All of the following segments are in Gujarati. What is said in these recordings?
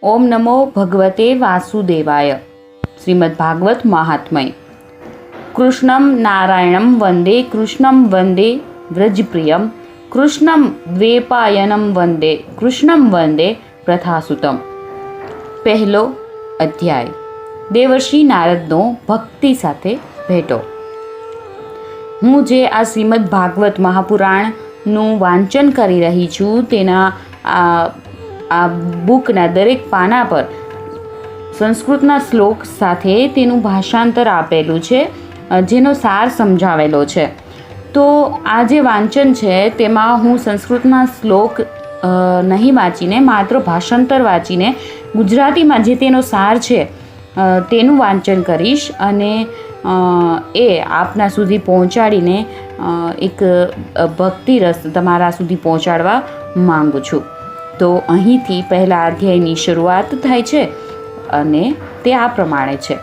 ओम नमो भगवते वासुदेवाय। श्रीमद्भागवत महात्म्य। कृष्णं नारायणं वंदे, कृष्णं वंदे व्रजप्रियं, कृष्णं द्वैपायनं वंदे, कृष्णं वंदे प्रथासुतम। પહેલો અધ્યાય, દેવર્ષિ નારદનો ભક્તિ સાથે ભેટો। હું જે આ શ્રીમદ ભાગવત મહાપુરાણનું વાંચન કરી રહી છું તેના આ બુકના દરેક પાના પર સંસ્કૃતના શ્લોક સાથે તેનું ભાષાંતર આપેલું છે, જેનો સાર સમજાવેલો છે। તો આ જે વાંચન છે તેમાં હું સંસ્કૃતના શ્લોક નહીં વાંચીને માત્ર ભાષાંતર વાંચીને ગુજરાતીમાં જે તેનો સાર છે તેનું વાંચન કરીશ અને એ આપના સુધી પહોંચાડીને એક ભક્તિ રસ તમારા સુધી પહોંચાડવા માગું છું। તો અહીંથી પહેલા અધ્યાયની શરૂઆત થાય છે અને તે આ પ્રમાણે છે।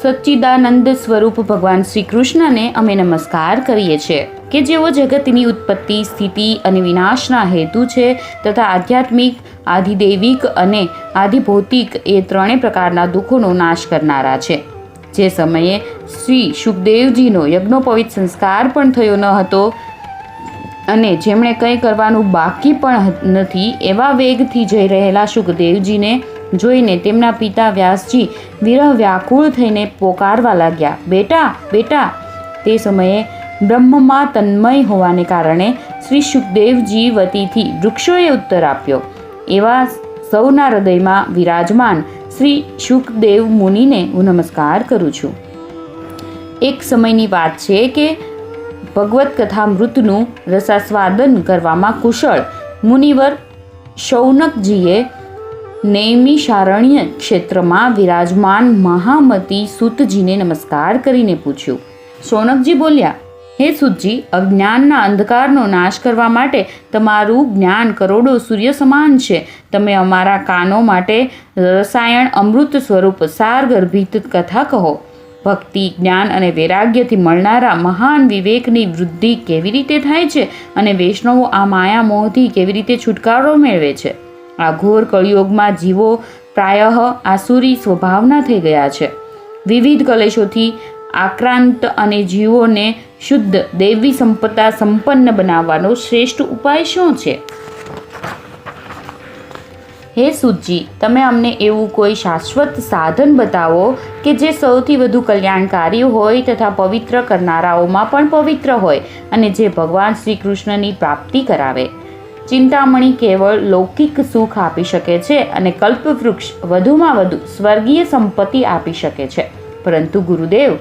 સચ્ચિદાનંદ સ્વરૂપ ભગવાન શ્રી કૃષ્ણને અમે નમસ્કાર કરીએ છીએ કે જેઓ જગતની ઉત્પત્તિ, સ્થિતિ અને વિનાશના હેતુ છે તથા આધ્યાત્મિક, આધિદૈવિક અને આધિભૌતિક એ ત્રણેય પ્રકારના દુઃખોનો નાશ કરનારા છે। જે સમયે શ્રી શુકદેવજીનો યજ્ઞોપવિત સંસ્કાર પણ થયો ન હતો અને જેમણે કંઈ કરવાનું બાકી પણ નથી એવા વેગથી જઈ રહેલા શુકદેવજીને જોઈને તેમના પિતા વ્યાસજી વિરહ વ્યાકુળ થઈને પોકારવા લાગ્યા, બેટા બેટા। તે સમયે બ્રહ્મમાં તન્મય હોવાને કારણે શ્રી શુકદેવજી વતીથી વૃક્ષોએ ઉત્તર આપ્યો। એવા સૌના હૃદયમાં વિરાજમાન શ્રી શુકદેવ મુનિને હું નમસ્કાર કરું છું। એક સમયની વાત છે કે ભગવત કથામૃતનું રસાસ્વાદન કરવામાં કુશળ મુનિવર શૌનકજીએ નૈમિષારણ્ય ક્ષેત્રમાં વિરાજમાન મહામતી સૂતજીને નમસ્કાર કરીને પૂછ્યું। શૌનકજી બોલ્યા, હે સૂતજી, અજ્ઞાનના અંધકારનો નાશ કરવા માટે તમારું જ્ઞાન કરોડો સૂર્ય સમાન છે। તમે અમારા કાનો માટે રસાયણ અમૃત સ્વરૂપ સારગર્ભિત કથા કહો। ભક્તિ, જ્ઞાન અને વૈરાગ્યથી મળનારા મહાન વિવેકની વૃદ્ધિ કેવી રીતે થાય છે અને વૈષ્ણવો આ માયા મોહથી કેવી રીતે છુટકારો મેળવે છે। આ ઘોર કળિયુગમાં જીવો પ્રાયઃ આસુરી સ્વભાવના થઈ ગયા છે। વિવિધ કલેશોથી આક્રાંત અને જીવોને શુદ્ધ દૈવી સંપદા સંપન્ન બનાવવાનો શ્રેષ્ઠ ઉપાય શું છે? હે સૂતજી, તમે અમને એવું કોઈ શાશ્વત સાધન બતાવો કે જે સૌથી વધુ કલ્યાણકારી હોય તથા પવિત્ર કરનારાઓમાં પણ પવિત્ર હોય અને જે ભગવાન શ્રી કૃષ્ણની પ્રાપ્તિ કરાવે। ચિંતામણી કેવળ લૌકિક સુખ આપી શકે છે અને કલ્પવૃક્ષ વધુમાં વધુ સ્વર્ગીય સંપત્તિ આપી શકે છે, પરંતુ ગુરુદેવ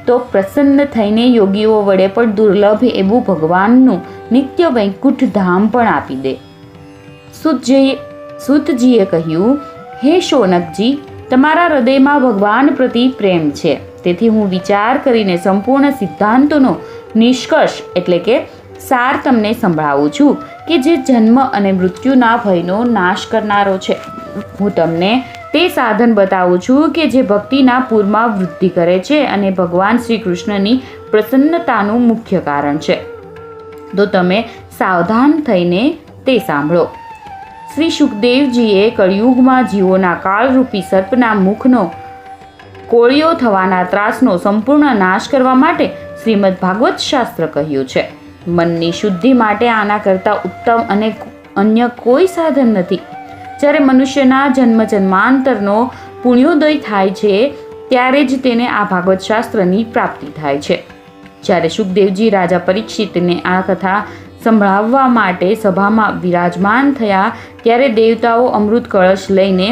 તો પ્રસન્ન થઈને યોગીઓ વડે પણ દુર્લભ એવું ભગવાનનું નિત્ય વૈકુંઠ ધામ પણ આપી દે। સૂતજીએ કહ્યું, હે શૌનકજી, તમારા હૃદયમાં ભગવાન પ્રતિ પ્રેમ છે, તેથી હું વિચાર કરીને સંપૂર્ણ સિદ્ધાંતોનો નિષ્કર્ષ એટલે કે સાર તમને સંભળાવું છું કે જે જન્મ અને મૃત્યુના ભયનો નાશ કરનારો છે। હું તમને તે સાધન બતાવું છું કે જે ભક્તિના પૂરમાં વૃદ્ધિ કરે છે અને ભગવાન શ્રી કૃષ્ણની પ્રસન્નતાનું મુખ્ય કારણ છે। તો તમે સાવધાન થઈને તે સાંભળો। શ્રી શુકદેવજીએ કળિયુગમાં જીવોના કાળરૂપી સર્પના મુખનો કોળિયો થવાના ત્રાસનો સંપૂર્ણ નાશ કરવા માટે શ્રીમદ ભાગવત શાસ્ત્ર કહ્યું છે। મનની શુદ્ધિ માટે આના કરતાં ઉત્તમ અને અન્ય કોઈ સાધન નથી। જ્યારે મનુષ્યના જન્મ જન્માંતરનો પુણ્યોદય થાય છે ત્યારે જ તેને આ ભાગવત શાસ્ત્રની પ્રાપ્તિ થાય છે। જ્યારે શુકદેવજી રાજા પરીક્ષિતને આ કથા સંભળાવવા માટે સભામાં વિરાજમાન થયા ત્યારે દેવતાઓ અમૃત કળશ લઈને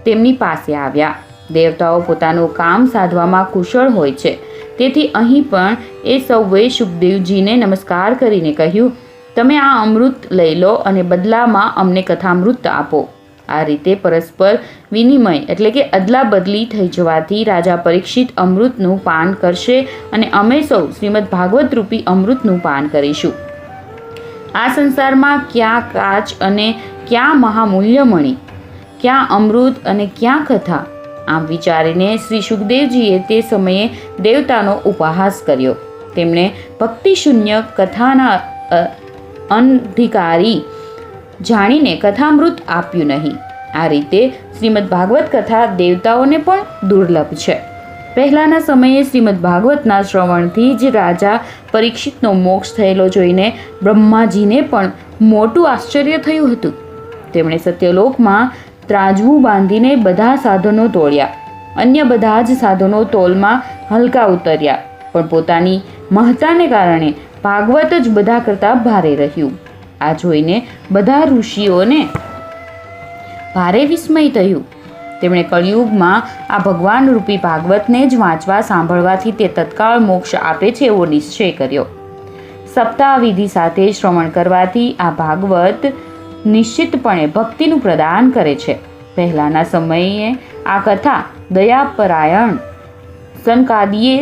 તેમની પાસે આવ્યા। દેવતાઓ પોતાનું કામ સાધવામાં કુશળ હોય છે, તેથી અહીં પણ એ સૌએ શુકદેવજીને નમસ્કાર કરીને કહ્યું, તમે આ અમૃત લઈ લો અને બદલામાં અમને કથામૃત આપો। આ રીતે પરસ્પર વિનિમય એટલે કે અદલા બદલી થઈ જવાથી રાજા પરીક્ષિત અમૃતનું પાન કરશે અને અમે સૌ શ્રીમદ ભાગવત રૂપી અમૃતનું પાન કરીશું। આ સંસારમાં ક્યાં કાચ અને ક્યાં મહામૂલ્યમણી, ક્યાં અમૃત અને ક્યાં કથા, આમ વિચારીને શ્રી શુકદેવજીએ તે સમયે દેવતાનો ઉપહાસ કર્યો। તેમણે ભક્તિશૂન્ય કથાના અનધિકારી જાણીને કથામૃત આપ્યું નહીં. આ રીતે શ્રીમદ ભાગવત કથા દેવતાઓને પણ દુર્લભ છે. પહેલાંના સમયે શ્રીમદ ભાગવતના શ્રવણથી જ રાજા પરીક્ષિતનો મોક્ષ થયેલો જોઈને બ્રહ્માજીને પણ મોટું આશ્ચર્ય થયું હતું. તેમણે સત્યલોકમાં ત્રાજવું બાંધીને બધા સાધનો તોડ્યા. અન્ય બધા જ સાધનો તોલમાં હલકા ઉતર્યા, પણ પોતાની મહત્તાને કારણે ભાગવત જ બધા કરતાં ભારે રહ્યું. આ જોઈને બધા ઋષિઓને ભારે વિસ્મય થયું. તેમણે કળિયુગમાં આ ભગવાન રૂપી ભાગવતને જ વાંચવા સાંભળવાથી તે તત્કાળ મોક્ષ આપે છે એવો નિશ્ચય કર્યો. સપ્તાહ વિધિ સાથે શ્રવણ કરવાથી આ ભાગવત નિશ્ચિતપણે ભક્તિનું પ્રદાન કરે છે. પહેલાંના સમયે આ કથા દયાપરાયણ સનકાદીએ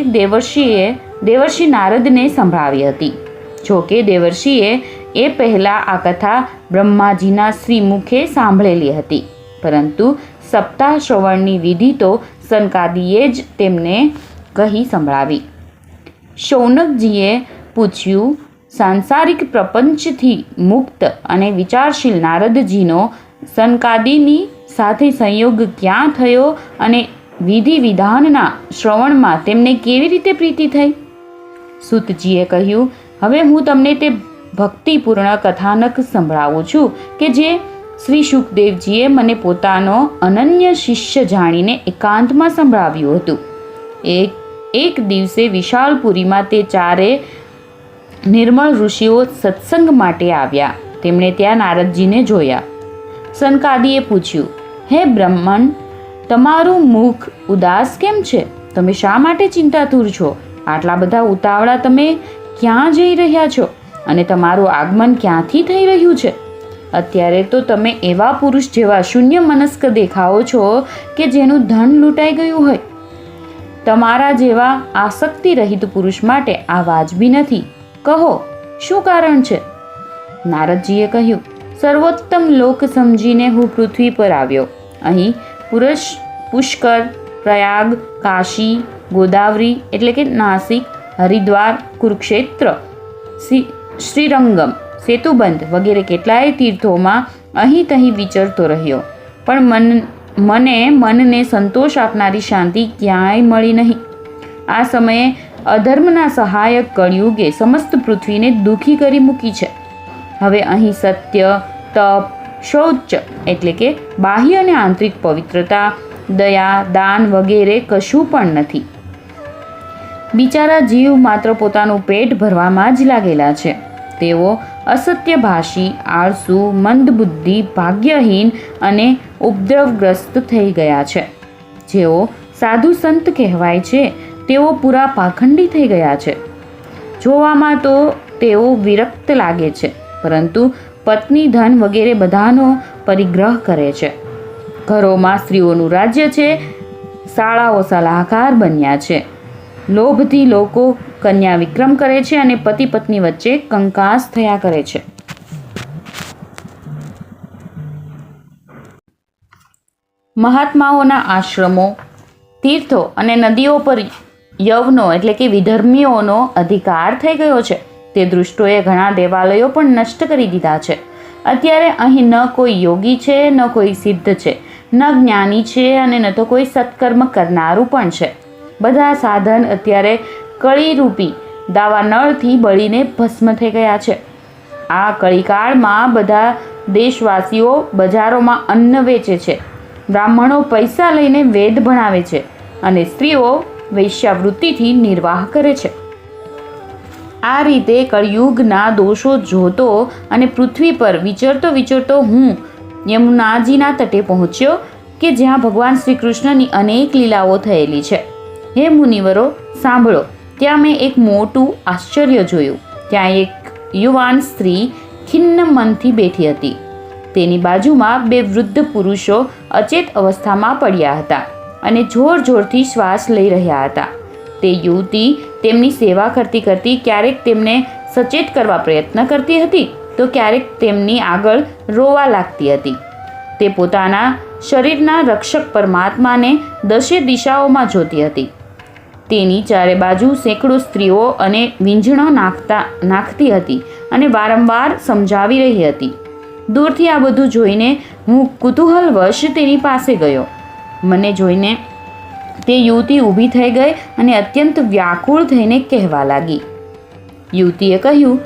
દેવર્ષિ નારદને સંભળાવી હતી. જોકે દેવર્ષિએ એ પહેલાં આ કથા બ્રહ્માજીના શ્રીમુખે સાંભળેલી હતી, પરંતુ સપ્તાહ શ્રવણની વિધિ તો સનકાદીએ જ તેમને કહી સંભળાવી. શૌનકજીએ પૂછ્યું, સાંસારિક પ્રપંચથી મુક્ત અને વિચારશીલ નારદજીનો સનકાદીની સાથે સંયોગ ક્યાં થયો અને વિધિ વિધાનના શ્રવણમાં તેમને કેવી રીતે પ્રીતિ થઈ? સૂતજીએ કહ્યું, હવે હું તમને તે ભક્તિપૂર્ણ કથાનક સંભળાવું છું કે જે શ્રી શુકદેવજીએ મને પોતાનો અનન્ય શિષ્ય જાણીને એકાંતમાં સંભળાવ્યું હતું. એક દિવસે વિશાળપુરીમાં તે ચારે નિર્મળ ઋષિઓ સત્સંગ માટે આવ્યા. તેમણે ત્યાં નારદજીને જોયા. સનકાદીએ પૂછ્યું, હે બ્રહ્મણ, તમારું મુખ ઉદાસ કેમ છે? તમે શા માટે ચિંતાતુર છો? આટલા બધા ઉતાવળા તમે ક્યાં જઈ રહ્યા છો અને તમારું આગમન ક્યાંથી થઈ રહ્યું છે? અત્યારે તો તમે એવા પુરુષ જેવા શૂન્ય મનસ્ક દેખાઓ છો કે જેનું ધન લૂંટાઈ ગયું હોય. તમારા જેવા આસક્તિ રહિત પુરુષ માટે આ વાજબી નથી. કહો, શું કારણ છે? નારદજીએ કહ્યું, સર્વોત્તમ લોક સમજીને હું પૃથ્વી પર આવ્યો. અહીં પુષ્કર, પ્રયાગ, કાશી, ગોદાવરી એટલે કે નાસિક, હરિદ્વાર, કુરુક્ષેત્ર, શ્રીરંગમ, સેતુબંધ વગેરે કેટલાય તીર્થોમાં અહીં તહીં વિચરતો રહ્યો, પણ મનને સંતોષ આપનારી શાંતિ ક્યાંય મળી નહીં. આ સમયે અધર્મના સહાયક કળિયુગે સમસ્ત પૃથ્વીને દુઃખી કરી મૂકી છે. હવે અહીં સત્ય, તપ, શૌચ એટલે કે બાહ્ય અને આંતરિક પવિત્રતા, દયા, દાન વગેરે કશું પણ નથી. બિચારા જીવ માત્ર પોતાનું પેટ ભરવામાં જ લાગેલા છે. તેઓ અસત્યભાષી, આળસુ, મંદબુદ્ધિ, ભાગ્યહીન અને ઉપદ્રવગ્રસ્ત થઈ ગયા છે. જેઓ સાધુ સંત કહેવાય છે તેઓ પૂરા પાખંડી થઈ ગયા છે. જોવામાં તો તેઓ વિરક્ત લાગે છે, પરંતુ પત્ની, ધન વગેરે બધાનો પરિગ્રહ કરે છે. ઘરોમાં સ્ત્રીઓનું રાજ્ય છે. શાળાઓ સલાહકાર બન્યા છે. લોભથી લોકો કન્યા વિક્રમ કરે છે અને પતિ પત્ની વચ્ચે કંકાસ થયા કરે છે. મહાત્માઓના આશ્રમો, તીર્થો અને નદીઓ પર યવનો એટલે કે વિધર્મીઓનો અધિકાર થઈ ગયો છે. તે દૃષ્ટોએ ઘણા દેવાલયો પણ નષ્ટ કરી દીધા છે. અત્યારે અહીં ન કોઈ યોગી છે, ન કોઈ સિદ્ધ છે, ન જ્ઞાની છે અને ન તો કોઈ સત્કર્મ કરનારું પણ છે. બધા સાધન અત્યારે કળીરૂપી દાવાનળથી બળીને ભસ્મ થઈ ગયા છે. આ કળીકાળમાં બધા દેશવાસીઓ બજારોમાં અન્ન વેચે છે. બ્રાહ્મણો પૈસા લઈને વેદ ભણાવે છે અને સ્ત્રીઓ વૈશ્યાવૃત્તિથી નિર્વાહ કરે છે. આ રીતે કળિયુગના દોષો જોતો અને પૃથ્વી પર વિચરતો હું યમુનાજીના તટે પહોંચ્યો કે જ્યાં ભગવાન શ્રી કૃષ્ણની અનેક લીલાઓ થયેલી છે. હે મુનિવરો, સાંભળો. ત્યાં મેં એક મોટું આશ્ચર્ય જોયું. ત્યાં એક યુવાન સ્ત્રી ખિન્ન મનથી બેઠી હતી. તેની બાજુમાં બે વૃદ્ધ પુરુષો અચેત અવસ્થામાં પડ્યા હતા અને જોરથી શ્વાસ લઈ રહ્યા હતા. તે યુવતી તેમની સેવા કરતી ક્યારેક તેમને સચેત કરવા પ્રયત્ન કરતી હતી તો ક્યારેક તેમની આગળ રોવા લાગતી હતી. તે પોતાના શરીરના રક્ષક પરમાત્માને દશે દિશાઓમાં જોતી હતી. તેની ચારે બાજુ સેંકડો સ્ત્રીઓ અને વીંઝણો નાખતી હતી અને વારંવાર સમજાવી રહી હતી. દૂરથી આ બધું જોઈને હું કુતૂહલવશ તેની પાસે ગયો. મને જોઈને તે યુવતી ઊભી થઈ ગઈ અને અત્યંત વ્યાકુળ થઈને કહેવા લાગી. યુવતીએ કહ્યું,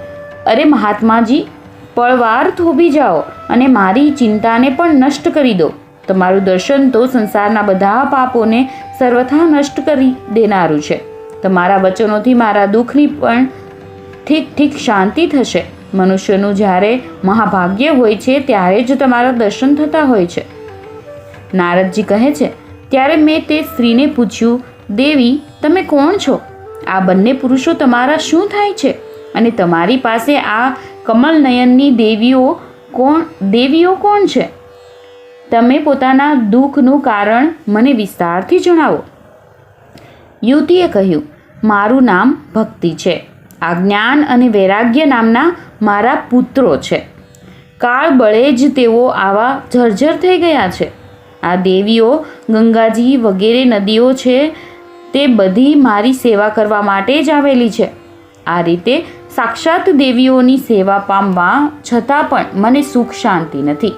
અરે મહાત્માજી, પળવાર થોભી જાઓ અને મારી ચિંતાને પણ નષ્ટ કરી દો. તમારું દર્શન તો સંસારના બધા પાપોને સર્વથા નષ્ટ કરી દેનારું છે. તમારા વચનોથી મારા દુઃખની પણ ઠીક શાંતિ થશે. મનુષ્યનું જ્યારે મહાભાગ્ય હોય છે ત્યારે જ તમારા દર્શન થતા હોય છે. નારદજી કહે છે, ત્યારે મેં તે સ્ત્રીને પૂછ્યું, દેવી, તમે કોણ છો? આ બંને પુરુષો તમારા શું થાય છે? અને તમારી પાસે આ કમલનયનની દેવીઓ કોણ છે? તમે પોતાના દુઃખનું કારણ મને વિસ્તારથી જણાવો. યુવતીએ કહ્યું, મારું નામ ભક્તિ છે. આ જ્ઞાન અને વૈરાગ્ય નામના મારા પુત્રો છે. કાળ બળે જ તેઓ આવા જર્જર થઈ ગયા છે. આ દેવીઓ ગંગાજી વગેરે નદીઓ છે તે બધી મારી સેવા કરવા માટે જ આવેલી છે. આ રીતે સાક્ષાત દેવીઓની સેવા પામવા છતાં પણ મને સુખ શાંતિ નથી.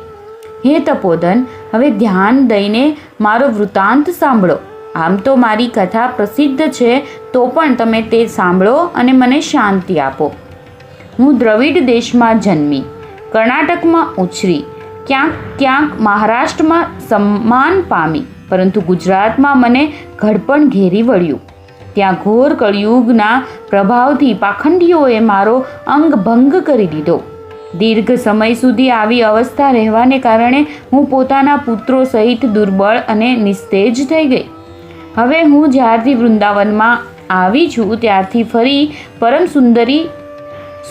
હે તપોધન, હવે ધ્યાન દઈને મારો વૃત્તાંત સાંભળો. આમ તો મારી કથા પ્રસિદ્ધ છે, તો પણ તમે તે સાંભળો અને મને શાંતિ આપો. હું દ્રવિડ દેશમાં જન્મી, કર્ણાટકમાં ઉછરી, ક્યાંક મહારાષ્ટ્રમાં સન્માન પામી, પરંતુ ગુજરાતમાં મને ઘડપણ ઘેરી વળ્યું. ત્યાં ઘોર કળિયુગના પ્રભાવથી પાખંડીઓએ મારો અંગભંગ કરી દીધો. દીર્ઘ સમય સુધી આવી અવસ્થા રહેવાને કારણે હું પોતાના પુત્રો સહિત દુર્બળ અને નિસ્તેજ થઈ ગઈ. હવે હું જ્યારથી વૃંદાવનમાં આવી છું ત્યારથી ફરી પરમ સુંદરી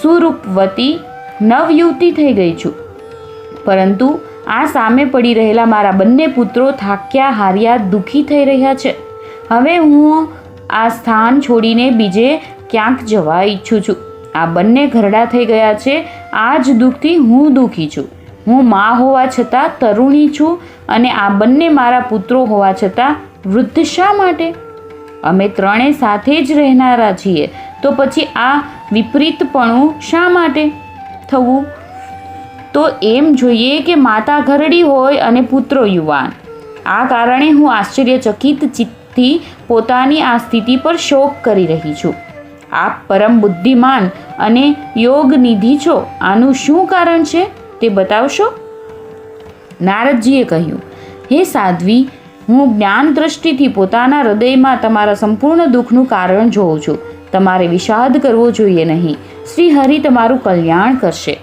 સુરૂપવતી નવયુવતી થઈ ગઈ છું. પરંતુ આ સામે પડી રહેલા મારા બંને પુત્રો થાક્યા હાર્યા દુઃખી થઈ રહ્યા છે. હવે હું આ સ્થાન છોડીને બીજે ક્યાંક જવા ઈચ્છું છું. આ બંને ઘરડા થઈ ગયા છે. આ જ દુઃખથી હું દુઃખી છું. હું મા હોવા છતાં તરુણી છું અને આ બંને મારા પુત્રો હોવા છતાં વૃદ્ધ શા માટે? અમે ત્રણે સાથે જ રહેનારા છીએ, તો પછી આ વિપરીતપણું શા માટે થવું? તો એમ જોઈએ કે માતા ઘરડી હોય અને પુત્રો યુવાન. આ કારણે હું આશ્ચર્યચકિત ચિત્તથી પોતાની આ સ્થિતિ પર શોક કરી રહી છું. આપ પરમ બુદ્ધિમાન અને યોગનિધિ છો. આનું શું કારણ છે તે બતાવશો? નારદજીએ કહ્યું, હે સાધ્વી, હું જ્ઞાન દ્રષ્ટિથી પોતાના હૃદયમાં તમારા સંપૂર્ણ દુઃખનું કારણ જોઉં છું. તમારે વિષાદ કરવો જોઈએ નહીં. શ્રી હરિ તમારું કલ્યાણ કરશે.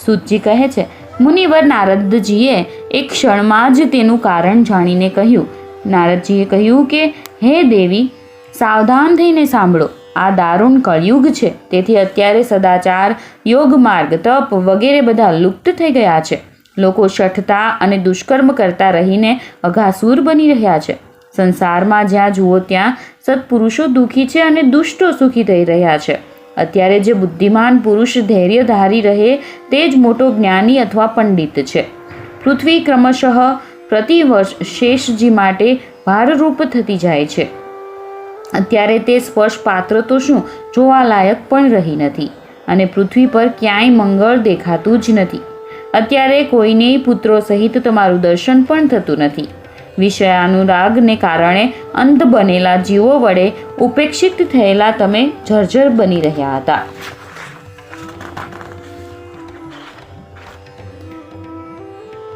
સૂતજી કહે છે, મુનિવર નારદજીએ એક ક્ષણમાં જ તેનું કારણ જાણીને કહ્યું. નારદજીએ કહ્યું કે, હે દેવી, સાવધાન થઈને સાંભળો. આ દારૂણ કળિયુગ છે. તેથી અત્યારે સદાચાર, યોગ માર્ગ, તપ વગેરે બધા લુપ્ત થઈ ગયા છે. લોકો શઠતા અને દુષ્કર્મ કરતા રહીને અઘાસુર બની રહ્યા છે. સંસારમાં જ્યાં જુઓ ત્યાં સત્પુરુષો દુઃખી છે અને દુષ્ટો સુખી થઈ રહ્યા છે. અત્યારે જે બુદ્ધિમાન પુરુષ ધૈર્ય ધારી રહે તે જ મોટો જ્ઞાની અથવા પંડિત છે. પૃથ્વી ક્રમશઃ પ્રતિવર્ષ શેષજી માટે ભારરૂપ થતી જાય છે. અત્યારે તે સ્પર્શ પાત્ર તો શું જોવાલાયક પણ રહી નથી અને પૃથ્વી પર ક્યાંય મંગળ દેખાતું જ નથી. અત્યારે કોઈનેય પુત્રો સહિત તમારું દર્શન પણ થતું નથી. વિષયાનુરાગને કારણે અંધ બનેલા જીવો વડે ઉપેક્ષિત થયેલા તમે જર્જર બની રહ્યા હતા.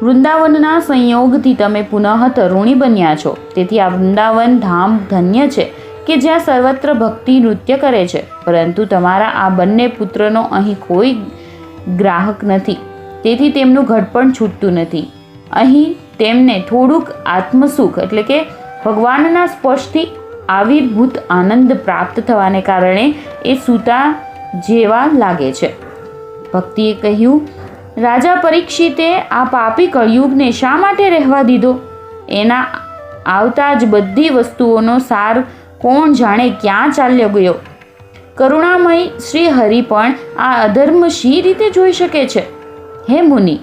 વૃંદાવનના સંયોગથી તમે પુનઃ તરુણી બન્યા છો. તેથી આ વૃંદાવન ધામ ધન્ય છે કે જ્યાં સર્વત્ર ભક્તિ નૃત્ય કરે છે. પરંતુ તમારા આ બંને પુત્રનો અહીં કોઈ ગ્રાહક નથી. તેથી તેમનું ઘડપણ છૂટતું નથી. અહીં તેમને થોડુંક આત્મસુખ એટલે કે ભગવાનના સ્પર્શથી આવિર્ભૂત આનંદ પ્રાપ્ત થવાને કારણે એ સૂતા જેવા લાગે છે. ભક્તિએ કહ્યું, રાજા પરીક્ષિતે આ પાપી કળિયુગને શા માટે રહેવા દીધો? એના આવતા જ બધી વસ્તુઓનો સાર કોણ જાણે ક્યાં ચાલ્યો ગયો? કરુણામય શ્રી હરિ પણ આ અધર્મ શી રીતે જોઈ શકે છે? હે મુનિ,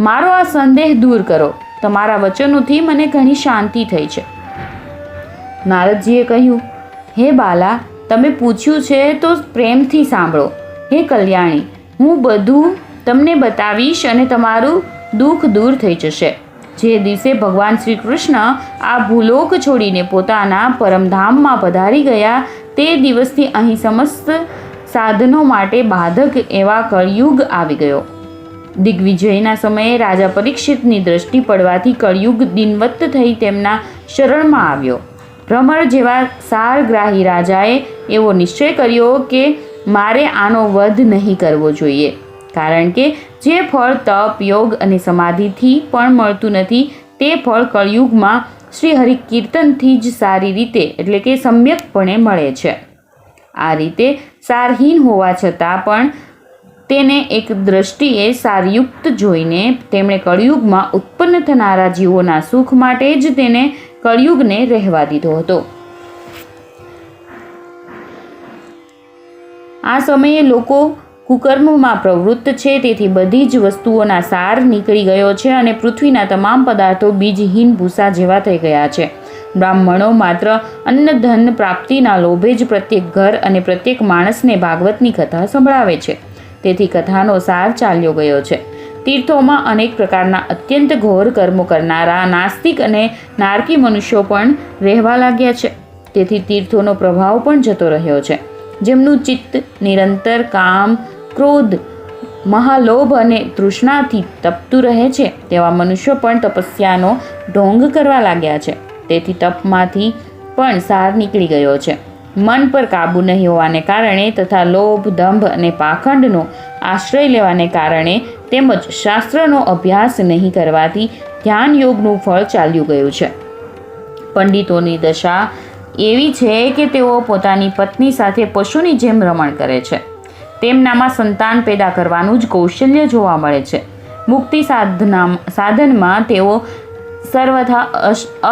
મારો આ સંદેહ દૂર કરો. તમારા વચનોથી મને ઘણી શાંતિ થઈ છે. નારદજીએ કહ્યું, હે બાલા, તમે પૂછ્યું છે તો પ્રેમથી સાંભળો. હે કલ્યાણી, હું બધું તમને બતાવીશ અને તમારું દુઃખ દૂર થઈ જશે. જે દિવસે ભગવાન શ્રી કૃષ્ણ આ ભૂલોક છોડીને પોતાના પરમધામમાં પધારી ગયા તે દિવસથી અહીં સમસ્ત સાધનો માટે બાધક એવા કળિયુગ આવી ગયો. દિગ્વિજયના સમયે રાજા પરીક્ષિતની દ્રષ્ટિ પડવાથી કળિયુગ દિનવત થઈ તેમના શરણમાં આવ્યો. ભ્રમર જેવા સારગ્રાહી રાજાએ એવો નિશ્ચય કર્યો કે મારે આનો વધ નહીં કરવો જોઈએ, કારણ કે જે ફળ તપ, યોગ અને સમાધિથી પણ મળતું નથી તે ફળ કળિયુગમાં શ્રી હરિકીર્તનથી જ સારી રીતે એટલે કે સમ્યકપણે મળે છે. આ રીતે સારહીન હોવા છતાં પણ તેને એક દ્રષ્ટિએ સારયુક્ત જોઈને તેમણે કળિયુગમાં ઉત્પન્ન થનારા જીવોના સુખ માટે જ તેને કળિયુગને રહેવા દીધો હતો. આ સમયે લોકો કુકર્મમાં પ્રવૃત્ત છે, તેથી બધી જ વસ્તુઓના સાર નીકળી ગયો છે અને પૃથ્વીના તમામ પદાર્થો બીજહીન ભૂસા જેવા થઈ ગયા છે. બ્રાહ્મણો માત્ર અન્ન ધન પ્રાપ્તિના લોભે જ પ્રત્યેક ઘર અને પ્રત્યેક માણસને ભાગવતની કથા સંભળાવે છે. તેથી કથાનો સાર ચાલ્યો ગયો છે. તીર્થોમાં અનેક પ્રકારના અત્યંત ઘોર કર્મો કરનારા નાસ્તિક અને નારકી મનુષ્યો પણ રહેવા લાગ્યા છે. તેથી તીર્થોનો પ્રભાવ પણ જતો રહ્યો છે. જેમનું ચિત્ત નિરંતર કામ, ક્રોધ, મહાલોભ અને તૃષ્ણાથી તપતું રહે છે તેવા મનુષ્યો પણ તપસ્યાનો ઢોંગ કરવા લાગ્યા છે. તેથી તપમાંથી પણ સાર નીકળી ગયો છે. મન પર કાબૂ નહીં હોવાને કારણે તથા લોભ, દંભ અને પાખંડનો આશ્રય લેવાને કારણે તેમજ શાસ્ત્રનો અભ્યાસ નહીં કરવાથી ધ્યાન યોગનું ફળ ચાલ્યું ગયું છે. પંડિતોની દશા એવી છે કે તેઓ પોતાની પત્ની સાથે પશુની જેમ રમણ કરે છે. તેમનામાં સંતાન પેદા કરવાનું જ કૌશલ્ય જોવા મળે છે. મુક્તિ સાધનમાં તેઓ સર્વથા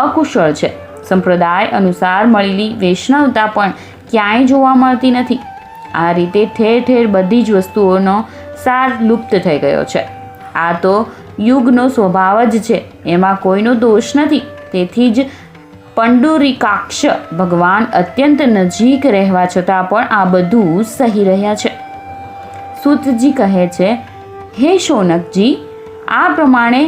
અકુશળ છે. સંપ્રદાય અનુસાર મળેલી વૈષ્ણવતા પણ ક્યાંય જોવા મળતી નથી. આ રીતે ઠેર ઠેર બધી જ વસ્તુઓનો સાર લુપ્ત થઈ ગયો છે. આ તો યુગનો સ્વભાવ જ છે, એમાં કોઈનો દોષ નથી. તેથી જ પંડુરિકાક્ષ ભગવાન અત્યંત નજીક રહેવા છતાં પણ આ બધું સહી રહ્યા છે. સૂતજી કહે છે, હે શૌનકજી, આ પ્રમાણે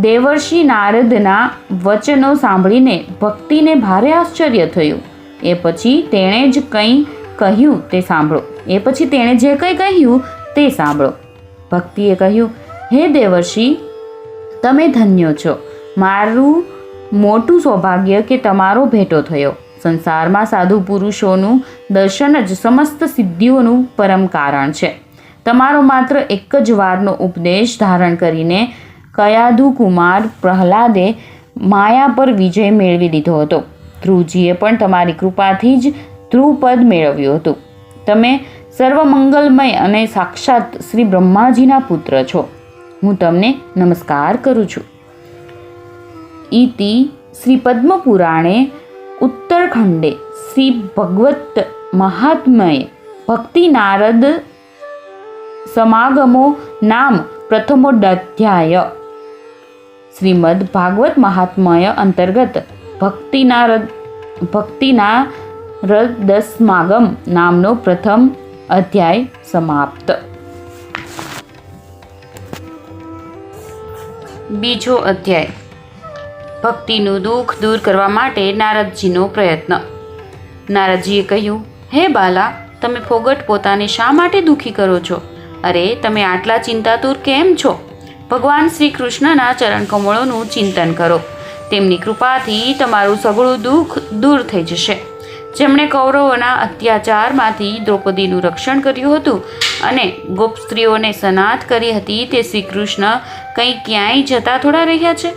દેવર્ષિ નારદના વચનો સાંભળીને ભક્તિને ભારે આશ્ચર્ય થયું. એ પછી તેણે જે કંઈ કહ્યું તે સાંભળો. ભક્તિએ કહ્યું, હે દેવર્ષિ, તમે ધન્ય છો. મારું મોટું સૌભાગ્ય કે તમારો ભેટો થયો. સંસારમાં સાધુ પુરુષોનું દર્શન જ સમસ્ત સિદ્ધિઓનું પરમ કારણ છે. તમારો માત્ર એક જ વારનો ઉપદેશ ધારણ કરીને કયાધુ કુમાર પ્રહલાદે માયા પર વિજય મેળવી લીધો હતો. ધ્રુવજીએ પણ તમારી કૃપાથી જ ધ્રુવપદ મેળવ્યું હતું. તમે સર્વમંગલમય અને સાક્ષાત શ્રી બ્રહ્માજીના પુત્ર છો. હું તમને નમસ્કાર કરું છું. ઇતિ શ્રી પદ્મપુરાણે ઉત્તરખંડે શ્રી ભગવત મહાત્મ્યે ભક્તિ નારદ સમાગમો નામ પ્રથમોધ્યાય. શ્રીમદ ભાગવત મહાત્મ્ય અંતર્ગત ભક્તિના રદસ્માગમ નામનો પ્રથમ અધ્યાય સમાપ્ત. બીજો અધ્યાય, ભક્તિનું દુઃખ દૂર કરવા માટે નારદજીનો પ્રયત્ન. નારદજીએ કહ્યું, હે બાલા, તમે ફોગટ પોતાને શા માટે દુઃખી કરો છો? અરે, તમે આટલા ચિંતાતુર કેમ છો? ભગવાન શ્રી કૃષ્ણના ચરણ કમળોનું ચિંતન કરો. તેમની કૃપાથી તમારું સઘળું દુઃખ દૂર થઈ જશે. જેમણે કૌરવોના અત્યાચારમાંથી દ્રૌપદીનું રક્ષણ કર્યું હતું અને ગોપ સ્ત્રીઓને સનાથ કરી હતી તે શ્રી કૃષ્ણ કંઈ ક્યાંય જતા થોડા રહ્યા છે?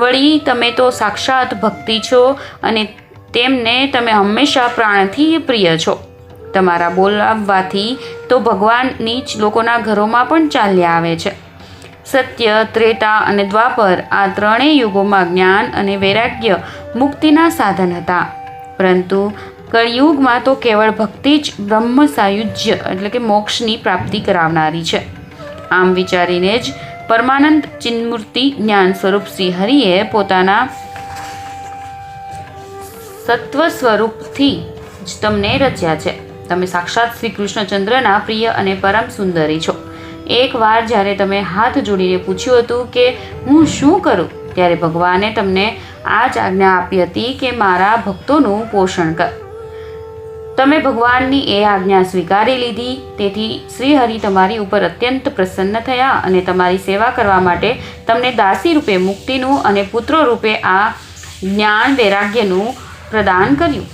વળી તમે તો સાક્ષાત ભક્તિ છો અને તેમને તમે હંમેશા પ્રાણથી પ્રિય છો. તમારા બોલાવવાથી તો ભગવાનની જ લોકોના ઘરોમાં પણ ચાલ્યા આવે છે. સત્ય, ત્રેતા અને દ્વાપર આ ત્રણેય યુગોમાં જ્ઞાન અને વૈરાગ્ય મુક્તિના સાધન હતા. પરંતુ કળિયુગમાં તો કેવળ ભક્તિ જ બ્રહ્મ સાયુજ્ય એટલે કે મોક્ષની પ્રાપ્તિ કરાવનારી છે. આમ વિચારીને જ પરમાનંદ ચિન્મૂર્તિ જ્ઞાન સ્વરૂપ શ્રી હરિએ પોતાના સત્વ સ્વરૂપથી જ તમને રચ્યા છે. તમે સાક્ષાત શ્રી કૃષ્ણચંદ્રના પ્રિય અને પરમ સુંદરી છો. એકવાર જ્યારે તમે હાથ જોડીને પૂછ્યું હતું કે હું શું કરું, ત્યારે ભગવાને તમને આ જ આજ્ઞા આપી હતી કે મારા ભક્તોનું પોષણ કર. તમે ભગવાનની એ આજ્ઞા સ્વીકારી લીધી. તેથી શ્રીહરિ તમારી ઉપર અત્યંત પ્રસન્ન થયા અને તમારી સેવા કરવા માટે તમને દાસી રૂપે મુક્તિનું અને પુત્રો રૂપે આ જ્ઞાન વૈરાગ્યનું પ્રદાન કર્યું.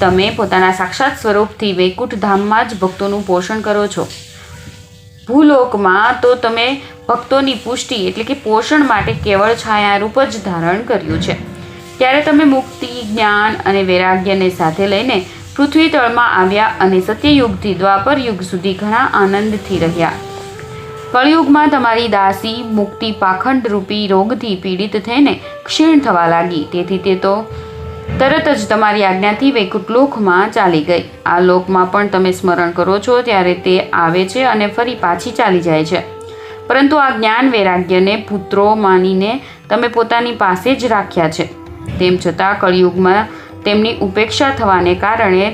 તમે પોતાના સાક્ષાત સ્વરૂપથી વૈકુંઠ ધામમાં જ ભક્તોનું પોષણ કરો છો. ભૂલોકમાં તો તમે ભક્તોની પુષ્ટિ એટલે કે પોષણ માટે કેવળ છાયારૂપ જ ધારણ કર્યું છે. ત્યારે તમે મુક્તિ, જ્ઞાન અને વૈરાગ્યને સાથે લઈને પૃથ્વી તળમાં આવ્યા અને સત્યયુગથી દ્વાપર યુગ સુધી ઘણા આનંદથી રહ્યા. કળિયુગમાં તમારી દાસી મુક્તિ પાખંડ રૂપી રોગથી પીડિત થઈને ક્ષીણ થવા લાગી. તેથી તે તો તરત જ તમારી આજ્ઞાથી વૈકુંઠ લોકમાં ચાલી ગઈ. આ લોકમાં પણ તમે સ્મરણ કરો છો ત્યારે તે આવે છે અને ફરી પાછી ચાલી જાય છે. પરંતુ આ જ્ઞાન વૈરાગ્યને પુત્રો માનીને તમે પોતાની પાસે જ રાખ્યા છે. તેમ છતાં કળિયુગમાં તેમની ઉપેક્ષા થવાને કારણે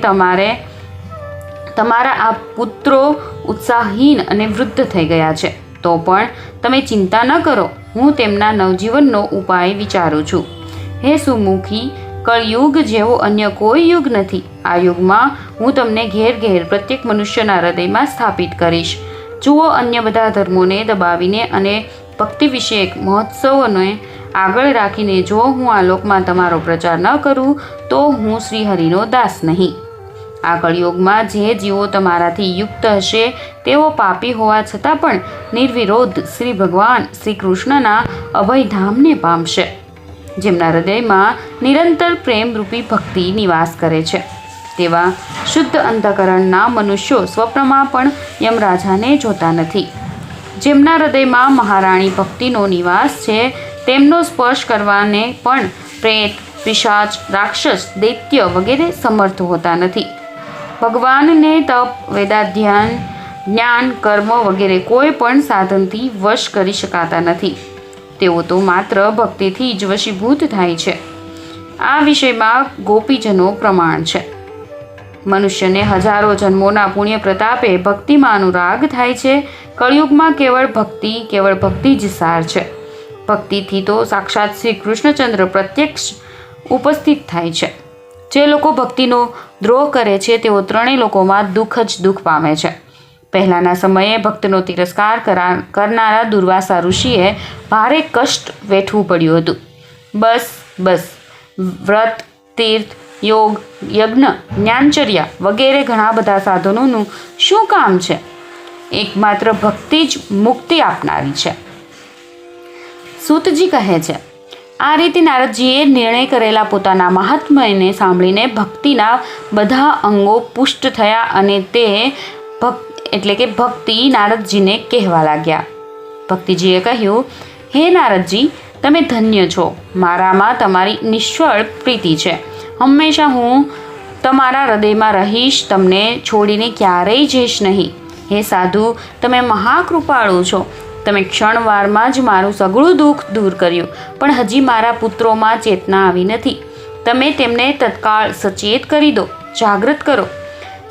તમારા આ પુત્રો ઉત્સાહહીન અને વૃદ્ધ થઈ ગયા છે. તો પણ તમે ચિંતા ન કરો, હું તેમના નવજીવનનો ઉપાય વિચારું છું. હે સુમુખી, કળયુગ જેવો અન્ય કોઈ યુગ નથી. આ યુગમાં હું તમને ઘેર ઘેર પ્રત્યેક મનુષ્યના હૃદયમાં સ્થાપિત કરીશ. જુઓ, અન્ય બધા ધર્મોને દબાવીને અને ભક્તિ વિષયક મહોત્સવોને આગળ રાખીને જો હું આ લોકમાં તમારો પ્રચાર ન કરું તો હું શ્રીહરિનો દાસ નહીં. આ કળિયુગમાં જે જીવો તમારાથી યુક્ત હશે તેઓ પાપી હોવા છતાં પણ નિર્વિરોધ શ્રી ભગવાન શ્રી કૃષ્ણના અભયધામને પામશે, જેમના હૃદયમાં નિરંતર પ્રેમરૂપી ભક્તિ નિવાસ કરે છે. તેવા શુદ્ધ અંતઃકરણના મનુષ્યો સ્વપ્નમાં પણ યમરાજાને જોતા નથી. જેમના હૃદયમાં મહારાણી ભક્તિનો નિવાસ છે તેમનો સ્પર્શ કરવાને પણ પ્રેત, પિશાચ, રાક્ષસ, દૈત્ય વગેરે સમર્થ હોતા નથી. ભગવાનને તપ, વેદાધ્યાન, જ્ઞાન, કર્મ વગેરે કોઈ પણ સાધનથી વશ કરી શકાતા નથી. તેઓ તો માત્ર ભક્તિથી જ વશીભૂત થાય છે. આ વિષયમાં ગોપીજનો પ્રમાણ છે. મનુષ્યને હજારો જન્મોના પુણ્ય પ્રતાપે ભક્તિમાં અનુરાગ થાય છે. કળિયુગમાં કેવળ ભક્તિ જ સાર છે. ભક્તિથી તો સાક્ષાત શ્રી કૃષ્ણચંદ્ર પ્રત્યક્ષ ઉપસ્થિત થાય છે. જે લોકો ભક્તિનો દ્રોહ કરે છે તેઓ ત્રણેય લોકોમાં દુઃખ જ દુઃખ પામે છે. પહેલાંના સમયે ભક્તનો તિરસ્કાર કરનારા દુર્વાસા ઋષિએ ભારે કષ્ટ વેઠવું પડ્યું હતું. બસ વ્રત, તીર્થ, યોગ, યજ્ઞ, જ્ઞાનચર્યા વગેરે ઘણા બધા સાધનોનું શું કામ છે? એકમાત્ર ભક્તિ જ મુક્તિ આપનારી છે. સૂતજી કહે છે, આ રીતે નારદજીએ નિર્ણય કરેલા પોતાના મહાત્મ્યને સાંભળીને ભક્તિના બધા અંગો પુષ્ટ થયા અને તે ભક્તિ નારદજીને કહેવા લાગ્યા. ભક્તિજીએ કહ્યું, હે નારદજી, તમે ધન્ય છો. મારામાં તમારી નિશ્ચળ પ્રીતિ છે. હંમેશા હું તમારા હૃદયમાં રહીશ, તમને છોડીને ક્યારેય જઈશ નહીં. હે સાધુ, તમે મહાકૃપાળુ છો. તમે ક્ષણવારમાં જ મારું સઘળું દુઃખ દૂર કર્યું, પણ હજી મારા પુત્રોમાં ચેતના આવી નથી. તમે તેમને તત્કાળ સચેત કરી દો, જાગૃત કરો.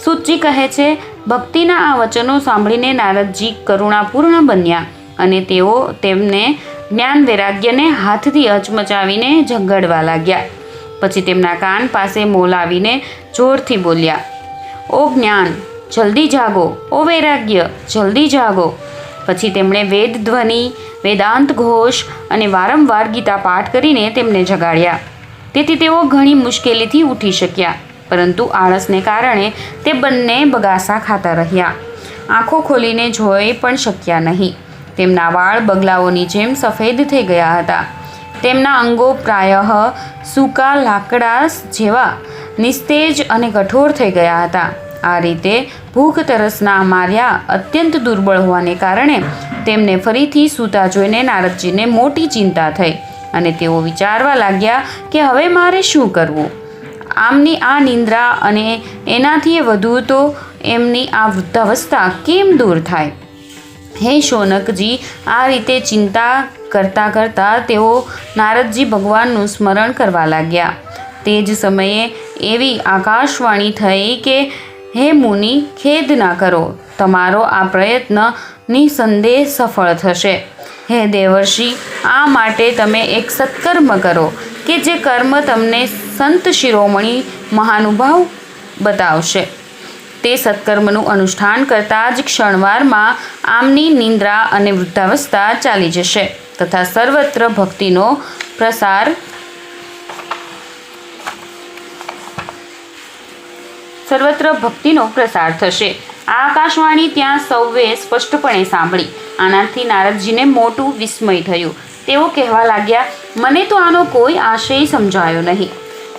સૂતજી કહે છે, ભક્તિના આ વચનો સાંભળીને નારદજી કરુણાપૂર્ણ બન્યા અને તેઓ તેમને જ્ઞાન વૈરાગ્યને હાથથી હચમચાવીને ઝઘડવા લાગ્યા. પછી તેમના કાન પાસે મોલાવીને જોરથી બોલ્યા, ઓ જ્ઞાન, જલ્દી જાગો! ઓ વૈરાગ્ય, જલ્દી જાગો! પછી તેમણે વેદ ધ્વનિ, વેદાંત ઘોષ અને વારંવાર ગીતા પાઠ કરીને તેમને જગાડ્યા. તેથી તેઓ ઘણી મુશ્કેલીથી ઉઠી શક્યા, પરંતુ આળસને કારણે તે બંને બગાસા ખાતા રહ્યા. આંખો ખોલીને જોઈ પણ શક્યા નહીં. તેમના વાળ બગલાઓની જેમ સફેદ થઈ ગયા હતા. તેમના અંગો પ્રાયઃ સૂકા લાકડા જેવા નિસ્તેજ અને કઠોર થઈ ગયા હતા. આ રીતે ભૂખ તરસના માર્યા અત્યંત દુર્બળ હોવાને કારણે તેમને ફરીથી સૂતા જોઈને નારદજીને મોટી ચિંતા થઈ અને તેઓ વિચારવા લાગ્યા કે હવે મારે શું કરવું. આમની આ નિંદ્રા અને એનાથી વધુ તો એમની આ વૃદ્ધાવસ્થા કેમ દૂર થાય? હે શૌનકજી, આ રીતે ચિંતા કરતાં કરતાં તેઓ નારદજી ભગવાનનું સ્મરણ કરવા લાગ્યા. તે જ સમયે એવી આકાશવાણી થઈ કે હે મુનિ, ખેદ ના કરો, તમારો આ પ્રયત્ન નિસંદેહ સફળ થશે. હે દેવર્ષિ, આ માટે તમે એક સત્કર્મ કરો કે જે કર્મ તમને સંત શિરોમણી મહાનુભાવ બતાવશે. તે સત્કર્મનું અનુષ્ઠાન કરતાં જ ક્ષણવારમાં આમની નિંદ્રા અને વૃદ્ધાવસ્થા ચાલી જશે તથા સર્વત્ર ભક્તિનો પ્રસાર થશે. આ આકાશવાણી ત્યાં સૌએ સ્પષ્ટપણે સાંભળી. આનાથી નારદજીને મોટું વિસ્મય થયું. તેઓ કહેવા લાગ્યા, મને તો આનો કોઈ આશય સમજાયો નહીં.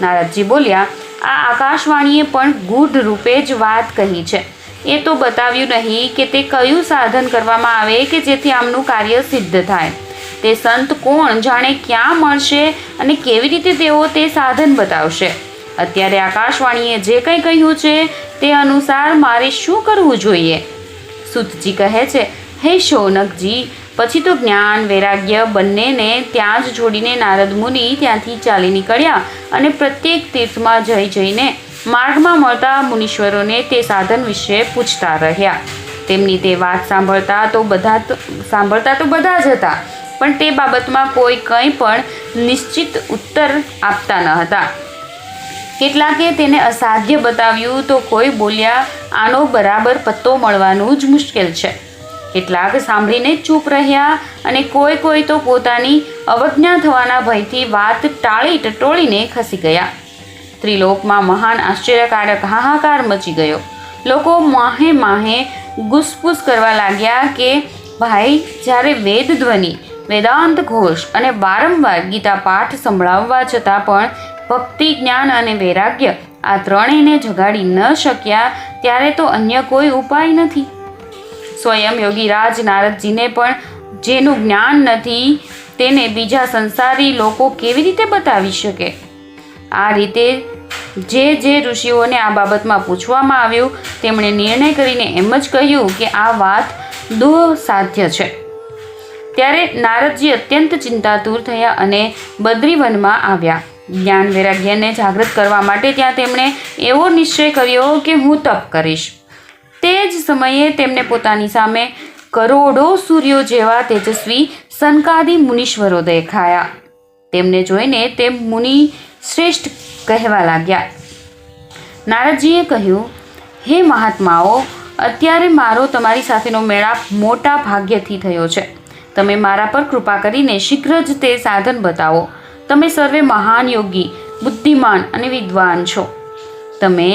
નારદજી બોલ્યા, આ આકાશવાણીએ પણ ગૂઢ રૂપે જ વાત કહી છે. એ તો બતાવ્યું નહીં કે તે કયું સાધન કરવામાં આવે કે જેથી આમનું કાર્ય સિદ્ધ થાય. તે સંત કોણ જાણે ક્યાં મળશે અને કેવી રીતે તેઓ તે સાધન બતાવશે. અત્યારે આકાશવાણીએ જે કંઈ કહ્યું છે તે અનુસાર મારે શું કરવું જોઈએ? સૂતજી કહે છે, હે શૌનકજી, પછી તો જ્ઞાન વૈરાગ્ય બંનેને ત્યાં જ છોડીને નારદ મુનિ ત્યાંથી ચાલી નીકળ્યા અને પ્રત્યેક તીર્થમાં જઈને માર્ગમાં મળતા મુનીશ્વરોને તે સાધન વિશે પૂછતા રહ્યા. તેમની તે વાત સાંભળતા તો બધા જ હતા, પણ તે બાબતમાં કોઈ કંઈ પણ નિશ્ચિત ઉત્તર આપતા ન હતા. કેટલાકે તેને અસાધ્ય બતાવ્યું તો કોઈ બોલ્યા, આનો બરાબર પત્તો મળવાનું જ મુશ્કેલ છે. કેટલાક સાંભળીને ચૂપ રહ્યા અને કોઈ તો પોતાની અવજ્ઞા થવાના ભયથી વાત ટાળી ટટોળીને ખસી ગયા. ત્રિલોકમાં મહાન આશ્ચર્યકારક હાહાકાર મચી ગયો. લોકો માહે ગુસપુસ કરવા લાગ્યા કે ભાઈ, જ્યારે વેદ ધ્વનિ, વેદાંત ઘોષ અને વારંવાર ગીતા પાઠ સંભળાવવા છતાં પણ ભક્તિ, જ્ઞાન અને વૈરાગ્ય આ ત્રણેયને જગાડી ન શક્યા, ત્યારે તો અન્ય કોઈ ઉપાય નથી. સ્વયં યોગીરાજ નારદજીને પણ જેનું જ્ઞાન નથી તેને બીજા સંસારી લોકો કેવી રીતે બતાવી શકે? આ રીતે જે ઋષિઓને આ બાબતમાં પૂછવામાં આવ્યું તેમણે નિર્ણય કરીને એમ જ કહ્યું કે આ વાત દુઃસાધ્ય છે. ત્યારે નારદજી અત્યંત ચિંતાતુર થયા અને બદ્રીવનમાં આવ્યા. જ્ઞાન વૈરાગ્યને જાગૃત કરવા માટે ત્યાં તેમણે એવો નિશ્ચય કર્યો કે હું તપ કરીશ. તે જ સમયે તેમને પોતાની સામે કરોડો સૂર્યો જેવા તેજસ્વી સનકાદી મુનીશ્વરો દેખાયા. તેમને જોઈને તે મુનિ શ્રેષ્ઠ કહેવા લાગ્યા. નારદજીએ કહ્યું, હે મહાત્માઓ, અત્યારે મારો તમારી સાથેનો મેળાપ મોટા ભાગ્યથી થયો છે. તમે મારા પર કૃપા કરીને શીઘ્ર જ તે સાધન બતાવો. તમે સર્વે મહાન યોગી, બુદ્ધિમાન અને વિદ્વાન છો. તમે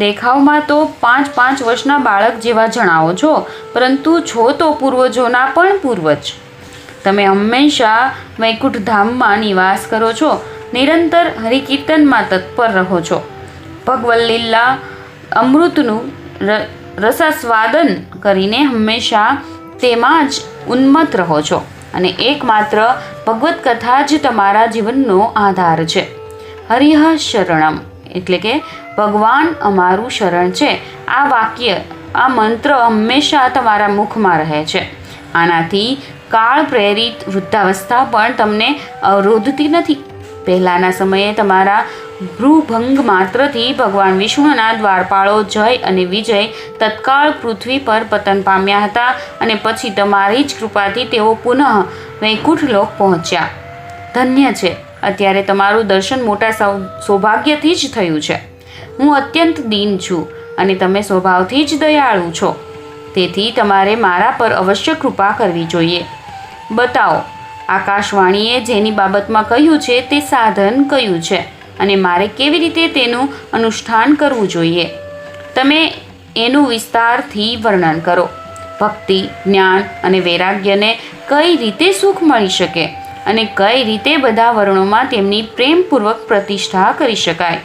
દેખાવમાં તો 5 વર્ષના બાળક જેવા જણાવો છો, પરંતુ છો તો પૂર્વજોના પણ પૂર્વજ. તમે હંમેશા વૈકુંઠ ધામમાં નિવાસ કરો છો, નિરંતર હરિકીર્તનમાં તત્પર રહો છો, ભગવલ્ લીલા અમૃતનું રસાસ્વાદન કરીને હંમેશા તેમાં જ ઉન્મત્ત રહો છો અને એકમાત્ર ભગવત કથા જ તમારા જીવનનો આધાર છે. હરિહ શરણમ એટલે કે ભગવાન અમારું શરણ છે. આ વાક્ય, આ મંત્ર હંમેશા તમારા મુખમાં રહે છે. આનાથી કાળ પ્રેરિત વૃદ્ધાવસ્થા પણ તમને અવરોધતી નથી. પહેલાંના સમયે તમારા ભ્રૂભંગ માત્રથી ભગવાન વિષ્ણુના દ્વારપાળો જય અને વિજય તત્કાળ પૃથ્વી પર પતન પામ્યા હતા અને પછી તમારી જ કૃપાથી તેઓ પુનઃ વૈકુંઠ લોક પહોંચ્યા. ધન્ય છે, અત્યારે તમારું દર્શન મોટા સૌભાગ્યથી જ થયું છે. હું અત્યંત દીન છું અને તમે સ્વભાવથી જ દયાળુ છો. તેથી તમારે મારા પર અવશ્ય કૃપા કરવી જોઈએ. બતાવો, આકાશવાણીએ જેની બાબતમાં કહ્યું છે તે સાધન કયું છે અને મારે કેવી રીતે તેનું અનુષ્ઠાન કરવું જોઈએ? તમે એનું વિસ્તારથી વર્ણન કરો. ભક્તિ, જ્ઞાન અને વૈરાગ્યને કઈ રીતે સુખ મળી શકે અને કઈ રીતે બધા વર્ણોમાં તેમની પ્રેમપૂર્વક પ્રતિષ્ઠા કરી શકાય?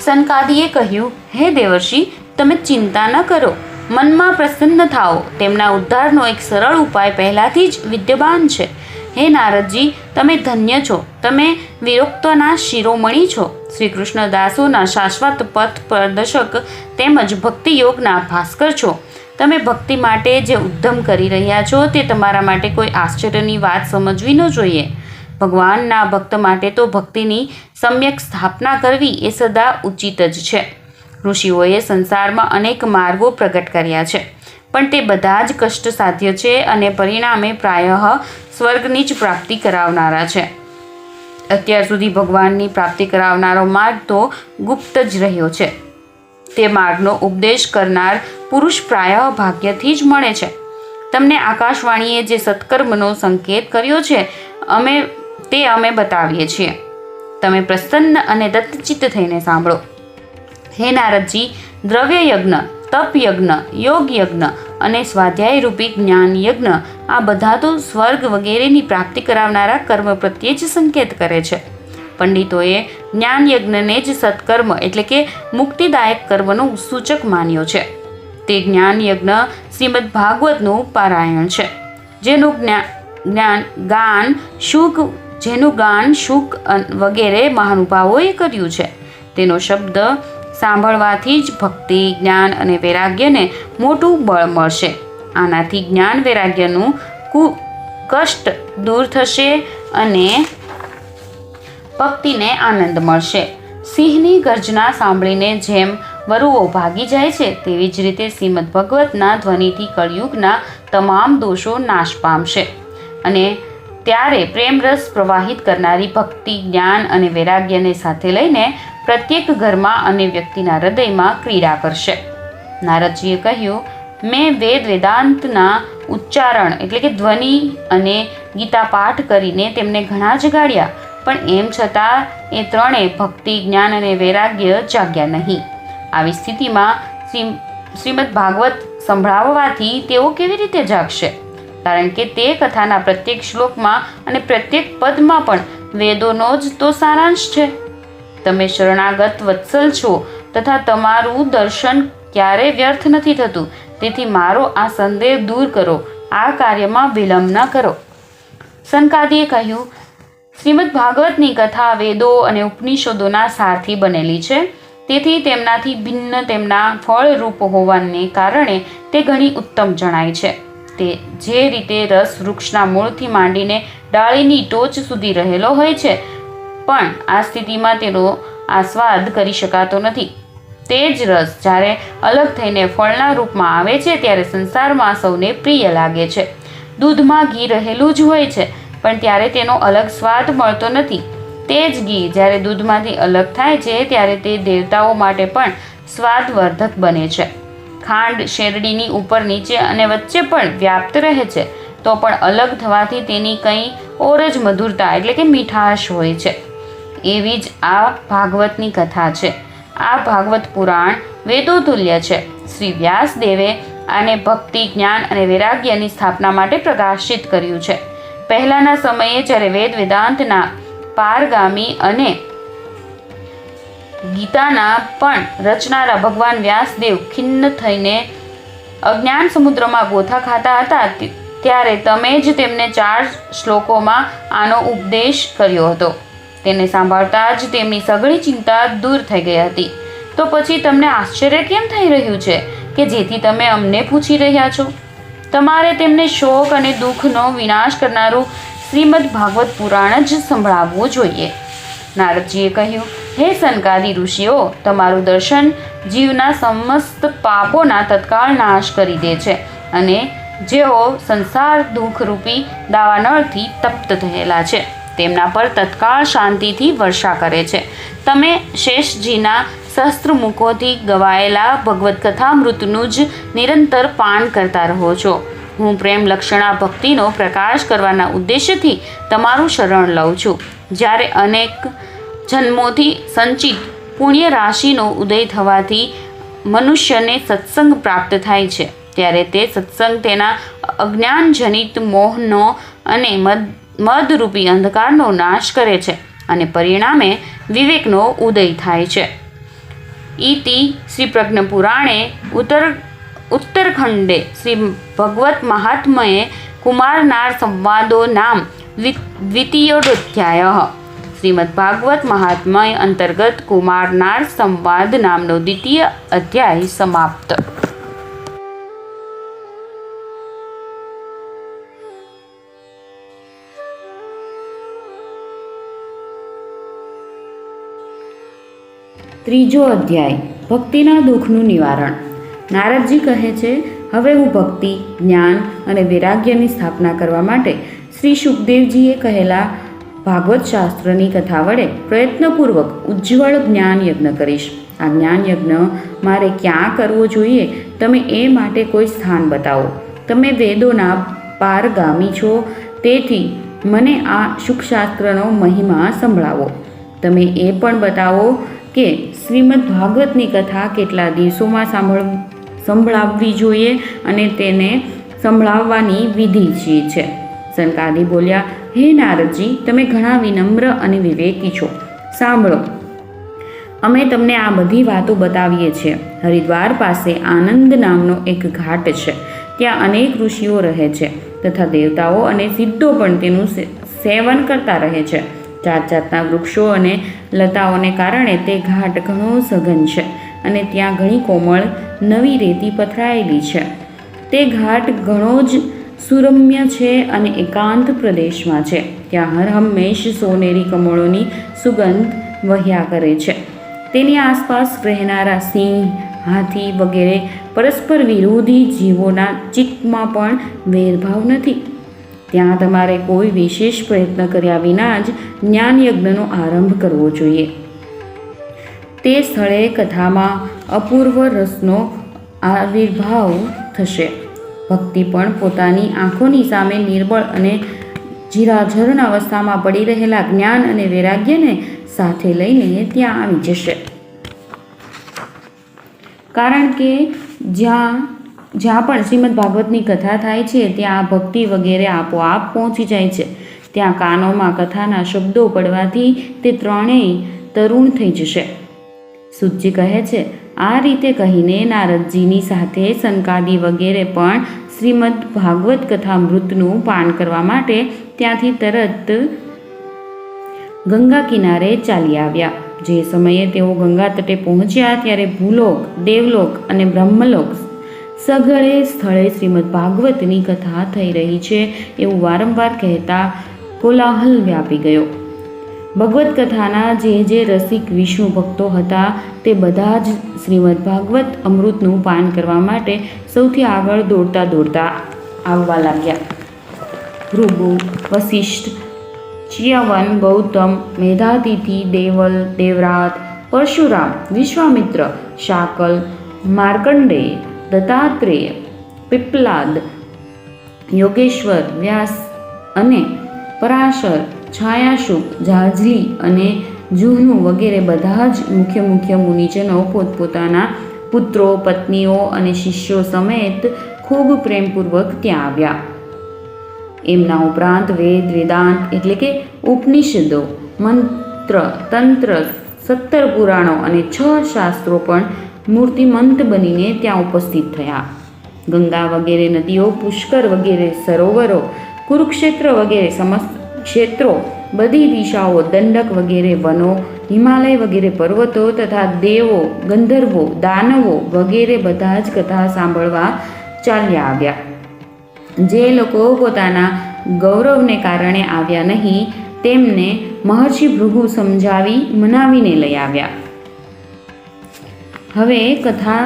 સનકાદીએ કહ્યું, હે દેવર્ષિ, તમે ચિંતા ન કરો, મનમાં પ્રસન્ન થાઓ. તેમના ઉદ્ધારનો એક સરળ ઉપાય પહેલાંથી જ વિદ્યમાન છે. હે નારદજી, તમે ધન્ય છો. તમે વિરોક્તોના શિરોમણી છો, શ્રી કૃષ્ણ દાસોના શાશ્વત પથ પ્રદર્શક તેમજ ભક્તિ યોગના ભાસ્કર છો. તમે ભક્તિ માટે જે ઉદ્યમ કરી રહ્યા છો તે તમારા માટે કોઈ આશ્ચર્યની વાત સમજવી ન જોઈએ. ભગવાનના ભક્ત માટે તો ભક્તિની સમ્યક સ્થાપના કરવી એ સદા ઉચિત જ છે. ઋષિઓએ સંસારમાં અનેક માર્ગો પ્રગટ કર્યા છે, પણ તે બધા જ કષ્ટ સાધ્ય છે અને પરિણામે પ્રાયઃ સ્વર્ગની જ પ્રાપ્તિ કરાવનારા છે. અત્યાર સુધી ભગવાનની પ્રાપ્તિ કરાવનારો માર્ગ તો ગુપ્ત જ રહ્યો છે. તે માર્ગનો ઉપદેશ કરનાર પુરુષ પ્રાયઃ ભાગ્યથી જ મળે છે. તમને આકાશવાણીએ જે સત્કર્મનો સંકેત કર્યો છે અમે બતાવીએ છીએ. તમે પ્રસન્ન અને દત્તચિત્ત થઈને સાંભળો. હે નારદજી, દ્રવ્ય યજ્ઞ, તપ યજ્ઞ, યોગ યજ્ઞ અને સ્વાધ્યાય રૂપી જ્ઞાન યજ્ઞ આ બધા તો સ્વર્ગ વગેરેની પ્રાપ્તિ કરાવનારા કર્મ પ્રત્યે જ સંકેત કરે છે. પંડિતોએ જ્ઞાન યજ્ઞને જ સત્કર્મ એટલે કે મુક્તિદાયક કર્મનો સૂચક માન્યો છે. તે જ્ઞાન યજ્ઞ શ્રીમદ ભાગવતનું પારાયણ છે, જેનું ગાન શુક વગેરે મહાનુભાવોએ કર્યું છે. તેનો શબ્દ સાંભળવાથી જ ભક્તિ, જ્ઞાન અને વૈરાગ્યને મોટું બળ મળશે. આનાથી જ્ઞાન વૈરાગ્યનું કષ્ટ દૂર થશે અને ભક્તિને આનંદ મળશે. સિંહની ગર્જના સાંભળીને જેમ વરુઓ ભાગી જાય છે, તેવી જ રીતે શ્રીમદ ભગવતના ધ્વનિથી કળિયુગના તમામ દોષો નાશ પામશે અને ત્યારે પ્રેમરસ પ્રવાહિત કરનારી ભક્તિ, જ્ઞાન અને વૈરાગ્યને સાથે લઈને પ્રત્યેક ઘરમાં અને વ્યક્તિના હૃદયમાં ક્રીડા કરશે. નારદજીએ કહ્યું, મેં વેદાંતના ઉચ્ચારણ એટલે કે ધ્વનિ અને ગીતા પાઠ કરીને તેમને ઘણા જગાડ્યા, પણ એમ છતાં એ ત્રણેય ભક્તિ, જ્ઞાન અને વૈરાગ્ય જાગ્યા નહીં. આવી સ્થિતિમાં શ્રીમદ ભાગવત સંભળાવવાથી તેઓ કેવી રીતે જાગશે? કારણ કે તે કથાના પ્રત્યેક શ્લોકમાં અને પ્રત્યેક પદમાં પણ વેદોનો જ તો સારાંશ છે. તમે શરણાગત વત્સલ છો તથા તમારું દર્શન ક્યારે વ્યર્થ નથી થતું. તેથી મારો આ સંદેહ દૂર કરો, આ કાર્યમાં વિલંબ ન કરો. સનકાદિએ કહ્યું, શ્રીમદ ભાગવતની કથા વેદો અને ઉપનિષદોના સારથી બનેલી છે. તેથી તેમનાથી ભિન્ન તેમના ફળરૂપ હોવાને કારણે તે ઘણી ઉત્તમ જણાય છે. તે જે રીતે રસ વૃક્ષના મૂળથી માંડીને ડાળીની ટોચ સુધી રહેલો હોય છે, પણ આ સ્થિતિમાં તેનો આસ્વાદ કરી શકાતો નથી. તે જ રસ જ્યારે અલગ થઈને ફળના રૂપમાં આવે છે ત્યારે સંસારમાં સૌને પ્રિય લાગે છે. દૂધમાં ઘી રહેલું જ હોય છે, પણ ત્યારે તેનો અલગ સ્વાદ મળતો નથી. તે જ ઘી જ્યારે દૂધમાંથી અલગ થાય છે ત્યારે તે દેવતાઓ માટે પણ સ્વાદવર્ધક બને છે. ખાંડ શેરડીની ઉપર નીચે અને વચ્ચે પણ વ્યાપ્ત રહે છે, તો પણ અલગ થવાથી તેની કંઈ ઓર જ મધુરતા એટલે કે મીઠાશ હોય છે. એવી જ આ ભાગવતની કથા છે. આ ભાગવત પુરાણ વેદો તુલ્ય છે. શ્રી વ્યાસદેવે આને ભક્તિ, જ્ઞાન અને વૈરાગ્યની સ્થાપના માટે પ્રકાશિત કર્યું છે. પહેલાંના સમયે જ્યારે વેદાંતના પારગામી અને ગીતાના પણ રચનારા ભગવાન વ્યાસદેવ ખિન્ન થઈને અજ્ઞાન સમુદ્રમાં ગોથા ખાતા હતા, ત્યારે તમે જ તેમને 4 શ્લોકોમાં આનો ઉપદેશ કર્યો હતો. તેને સાંભળતા જ તેમની સઘળી ચિંતા દૂર થઈ ગઈ હતી. તો પછી તમને આશ્ચર્ય કેમ થઈ રહ્યું છે કે જેથી તમે અમને પૂછી રહ્યા છો? તમારે તેમને શોક અને દુઃખનો વિનાશ કરનારું શ્રીમદ ભાગવત પુરાણ જ સંભળાવવું જોઈએ. નારદજીએ કહ્યું, હે સનકાદી ઋષિઓ, તમારું દર્શન જીવના સમસ્ત પાપોના તત્કાળ નાશ કરી દે છે અને જેઓ સંસાર દુઃખરૂપી દાવાનળથી તપ્ત થયેલા છે તેમના પર તત્કાળ શાંતિથી વર્ષા કરે છે. તમે શેષજીના સહસ્ત્ર મુખોથી ગવાયેલા ભગવત કથામૃતનું જ નિરંતર પાન કરતા રહો છો. હું પ્રેમ લક્ષણા ભક્તિનો પ્રકાશ કરવાના ઉદ્દેશ્યથી તમારું શરણ લઉં છું. જ્યારે અનેક જન્મોથી સંચિત પુણ્ય રાશિનો ઉદય થવાથી મનુષ્યને સત્સંગ પ્રાપ્ત થાય છે, ત્યારે તે સત્સંગ તેના અજ્ઞાનજનિત મોહનો અને મદરૂપી અંધકારનો નાશ કરે છે અને પરિણામે વિવેકનો ઉદય થાય છે. ઇતિ શ્રી પ્રજ્ઞ પુરાણે ઉત્તરખંડે શ્રી ભગવત મહાત્મ્યે કુમારનાર સંવાદો નામ દ્વિતીયોધ્યાય. શ્રીમદ ભાગવત મહાત્મ્ય અંતર્ગત કુમારનાર સંવાદ નામનો દ્વિતીય અધ્યાય સમાપ્ત. ત્રીજો અધ્યાય ભક્તિના દુઃખનું નિવારણ. નારદજી કહે છે, હવે હું ભક્તિ, જ્ઞાન અને વૈરાગ્યની સ્થાપના કરવા માટે શ્રી સુખદેવજીએ કહેલા ભાગવત શાસ્ત્રની કથા વડે પ્રયત્નપૂર્વક ઉજ્જવળ જ્ઞાન યજ્ઞ કરીશ. આ જ્ઞાન યજ્ઞ મારે ક્યાં કરવો જોઈએ? તમે એ માટે કોઈ સ્થાન બતાવો. તમે વેદોના પારગામી છો, તેથી મને આ સુખશાસ્ત્રનો મહિમા સંભળાવો. તમે એ પણ બતાવો કે શ્રીમદ ભાગવતની કથા કેટલા દિવસોમાં સંભળાવવી જોઈએ અને તેને સંભળાવવાની વિધિ શી છે? સનકાદિ બોલ્યા, હે નારદજી, તમે ઘણા વિનમ્ર અને વિવેકી છો. સાંભળો, અમે તમને આ બધી વાતો બતાવીએ છીએ. હરિદ્વાર પાસે આનંદ નામનો એક ઘાટ છે. ત્યાં અનેક ઋષિઓ રહે છે તથા દેવતાઓ અને સિદ્ધો પણ તેનું સેવન કરતા રહે છે. જાત જાતના વૃક્ષો અને લતાઓને કારણે તે ઘાટ ઘણો સઘન છે અને ત્યાં ઘણી કોમળ નવી રેતી પથરાયેલી છે. તે ઘાટ ઘણો જ સુરમ્ય છે અને એકાંત પ્રદેશમાં છે. ત્યાં હર હંમેશ સોનેરી કમળોની સુગંધ વહ્યા કરે છે. તેની આસપાસ રહેનારા સિંહ, હાથી વગેરે પરસ્પર વિરોધી જીવોના ચિત્તમાં પણ વેરભાવ નથી. ત્યાં તમારે કોઈ વિશેષ પ્રયત્ન કર્યા વિના જ જ્ઞાન યજ્ઞનો આરંભ કરવો જોઈએ. તે સ્થળે કથામાં અપૂર્વ રસનો આવિર્ભાવ થશે. ભક્તિ પણ પોતાની આંખોની સામે નિર્બળ અને જીરાઝરણ અવસ્થામાં પડી રહેલા જ્ઞાન અને વૈરાગ્યને સાથે લઈને ત્યાં આવી જશે. કારણ કે જ્યાં પણ શ્રીમદ ભાગવતની કથા થાય છે ત્યાં ભક્તિ વગેરે આપોઆપ પહોંચી જાય છે. ત્યાં કાનોમાં કથાના શબ્દો પડવાથી તે ત્રણેય તરુણ થઈ જશે. સુતજી કહે છે, આ રીતે કહીને નારદજીની સાથે સનકાદિ વગેરે પણ શ્રીમદ ભાગવત કથામૃતનું પાન કરવા માટે ત્યાંથી તરત ગંગા કિનારે ચાલી આવ્યા. જે સમયે તેઓ ગંગા તટે પહોંચ્યા ત્યારે ભૂલોક, દેવલોક અને બ્રહ્મલોક સઘળે સ્થળે શ્રીમદ ભાગવતની કથા થઈ રહી છે એવું વારંવાર કહેતા કોલાહલ વ્યાપી ગયો. ભગવત કથાના જે રસિક વિષ્ણુ ભક્તો હતા તે બધા જ શ્રીમદ ભાગવત અમૃતનું પાન કરવા માટે સૌથી આગળ દોડતા આવવા લાગ્યા. ભૃગુ, વશિષ્ઠ, ચિયાવન, ગૌતમ, મેધાતિથિ, દેવલ, દેવરાત, પરશુરામ, વિશ્વામિત્ર, શાકલ, માર્કંડેય, દત્તાત્રેય, પિપ્લાદ, યોગેશ્વર, વ્યાસ અને પરાશર, છાયાશુક, જાજલી અને જુહ્નુ વગેરે બધા જ મુખ્ય મુનિજનો પોતપોતાના પુત્રો, પત્નીઓ અને શિષ્યો સમેત ખૂબ પ્રેમપૂર્વક ત્યાં આવ્યા. એમના ઉપરાંત વેદ, વેદાંત એટલે કે ઉપનિષદો, મંત્ર, તંત્ર, 17 પુરાણો અને 6 શાસ્ત્રો પણ મૂર્તિમંત બનીને ત્યાં ઉપસ્થિત થયા. ગંગા વગેરે નદીઓ, પુષ્કર વગેરે સરોવરો, કુરુક્ષેત્ર વગેરે સમસ્ત ક્ષેત્રો, બધી દિશાઓ, દંડક વગેરે વનો, હિમાલય વગેરે પર્વતો તથા દેવો, ગંધર્વો, દાનવો વગેરે બધા જ કથા સાંભળવા ચાલ્યા આવ્યા. જે લોકો પોતાના ગૌરવને કારણે આવ્યા નહીં તેમને મહર્ષિ ભૃગુ સમજાવી મનાવીને લઈ આવ્યા. હવે કથા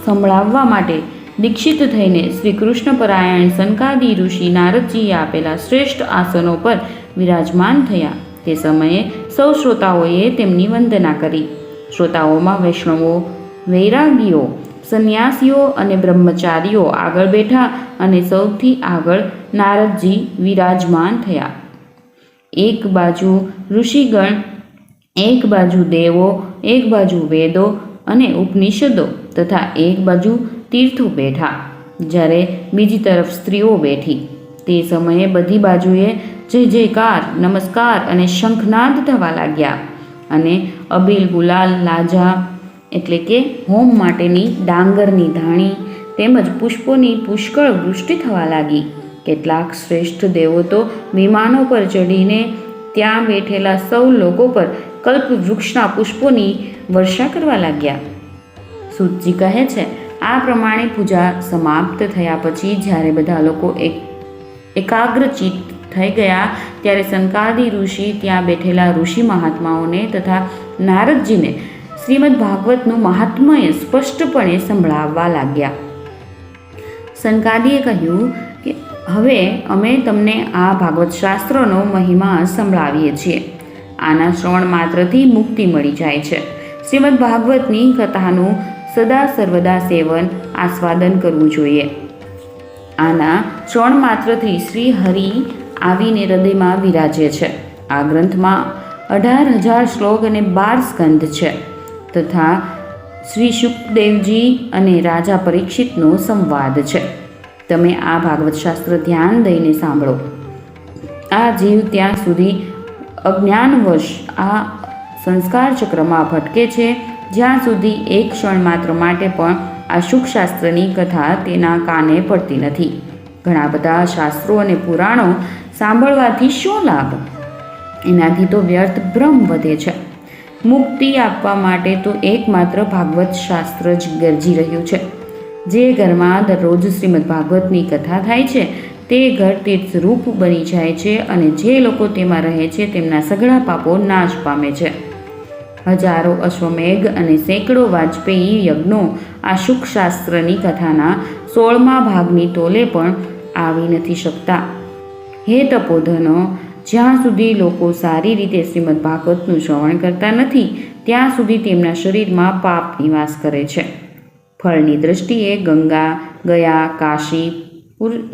સંભળાવવા માટે દીક્ષિત થઈને શ્રી કૃષ્ણ પરાયણ સનકાદિ ઋષિ નારદજીએ આપેલા શ્રેષ્ઠ આસનો પર વિરાજમાન થયા. તે સમયે સૌ શ્રોતાઓએ તેમની વંદના કરી. શ્રોતાઓમાં વૈષ્ણવો, વૈરાગીઓ, સંન્યાસીઓ અને બ્રહ્મચારીઓ આગળ બેઠા અને સૌથી આગળ નારદજી વિરાજમાન થયા. એક બાજુ ઋષિગણ, એક બાજુ દેવો, એક બાજુ વેદો અને ઉપનિષદો તથા એક બાજુ તીર્થો બેઠા, જ્યારે બીજી તરફ સ્ત્રીઓ બેઠી. તે સમયે બધી બાજુએ જય જયકાર, નમસ્કાર અને શંખનાદ થવા લાગ્યા અને અબીલ, ગુલાલ, લાજા એટલે કે હોમ માટેની ડાંગરની ધાણી તેમજ પુષ્પોની પુષ્કળ વૃષ્ટિ થવા લાગી. કેટલાક શ્રેષ્ઠ દેવો તો વિમાનો પર ચડીને ત્યાં બેઠેલા સૌ લોકો પર કલ્પ વૃક્ષના પુષ્પોની વર્ષા કરવા લાગ્યા. સૂતજી કહે છે, આ પ્રમાણે પૂજા સમાપ્ત થયા પછી જ્યારે બધા લોકો એકાગ્રચિત્ત થઈ ગયા ત્યારે સનકાદિ ઋષિ ત્યાં બેઠેલા ઋષિ મહાત્માઓને તથા નારદજીને શ્રીમદ ભાગવતનું મહાત્મ્ય સ્પષ્ટપણે સંભળાવવા લાગ્યા. સનકાદિએ કહ્યું કે હવે અમે તમને આ ભાગવત શાસ્ત્રનો મહિમા સંભળાવીએ છીએ. આના શ્રવણ માત્રથી મુક્તિ મળી જાય છે. શ્રીમદ ભાગવતની કથાનું સદા સર્વદા સેવન આસ્વાદન કરવું જોઈએ. આના શ્રવણ માત્રથી શ્રી હરિ આવીને હૃદયમાં વિરાજે છે. આ ગ્રંથમાં 18,000 શ્લોક અને 12 સ્કંધ છે તથા શ્રી શુકદેવજી અને રાજા પરીક્ષિતનો સંવાદ છે. તમે આ ભાગવત શાસ્ત્ર ધ્યાન દઈને સાંભળો. આ જીવ ત્યાં સુધી અજ્ઞાનવશ આ સંસ્કાર ચક્રમાં ભટકે છે જ્યાં સુધી એક ક્ષણ માત્ર માટે પણ આ શુકશાસ્ત્રની કથા તેના કાને પડતી નથી. ઘણા બધા શાસ્ત્રો અને પુરાણો સાંભળવાથી શું લાભ? એનાથી તો વ્યર્થ ભ્રમ વધે છે. મુક્તિ આપવા માટે તો એકમાત્ર ભાગવત શાસ્ત્ર જ ગરજી રહ્યું છે. જે ઘરમાં દરરોજ શ્રીમદ ભાગવતની કથા થાય છે તે ઘર તીર્થરૂપ બની જાય છે અને જે લોકો તેમાં રહે છે તેમના સઘળા પાપો નાશ પામે છે. હજારો અશ્વમેઘ અને સેંકડો વાજપેયી યજ્ઞો આ શુકશાસ્ત્રની કથાના 16મા ભાગની તોલે પણ આવી નથી શકતા. હે તપોધનો, જ્યાં સુધી લોકો સારી રીતે શ્રીમદ ભાગવતનું શ્રવણ કરતા નથી ત્યાં સુધી તેમના શરીરમાં પાપ નિવાસ કરે છે. ફળની દૃષ્ટિએ ગંગા, ગયા, કાશી,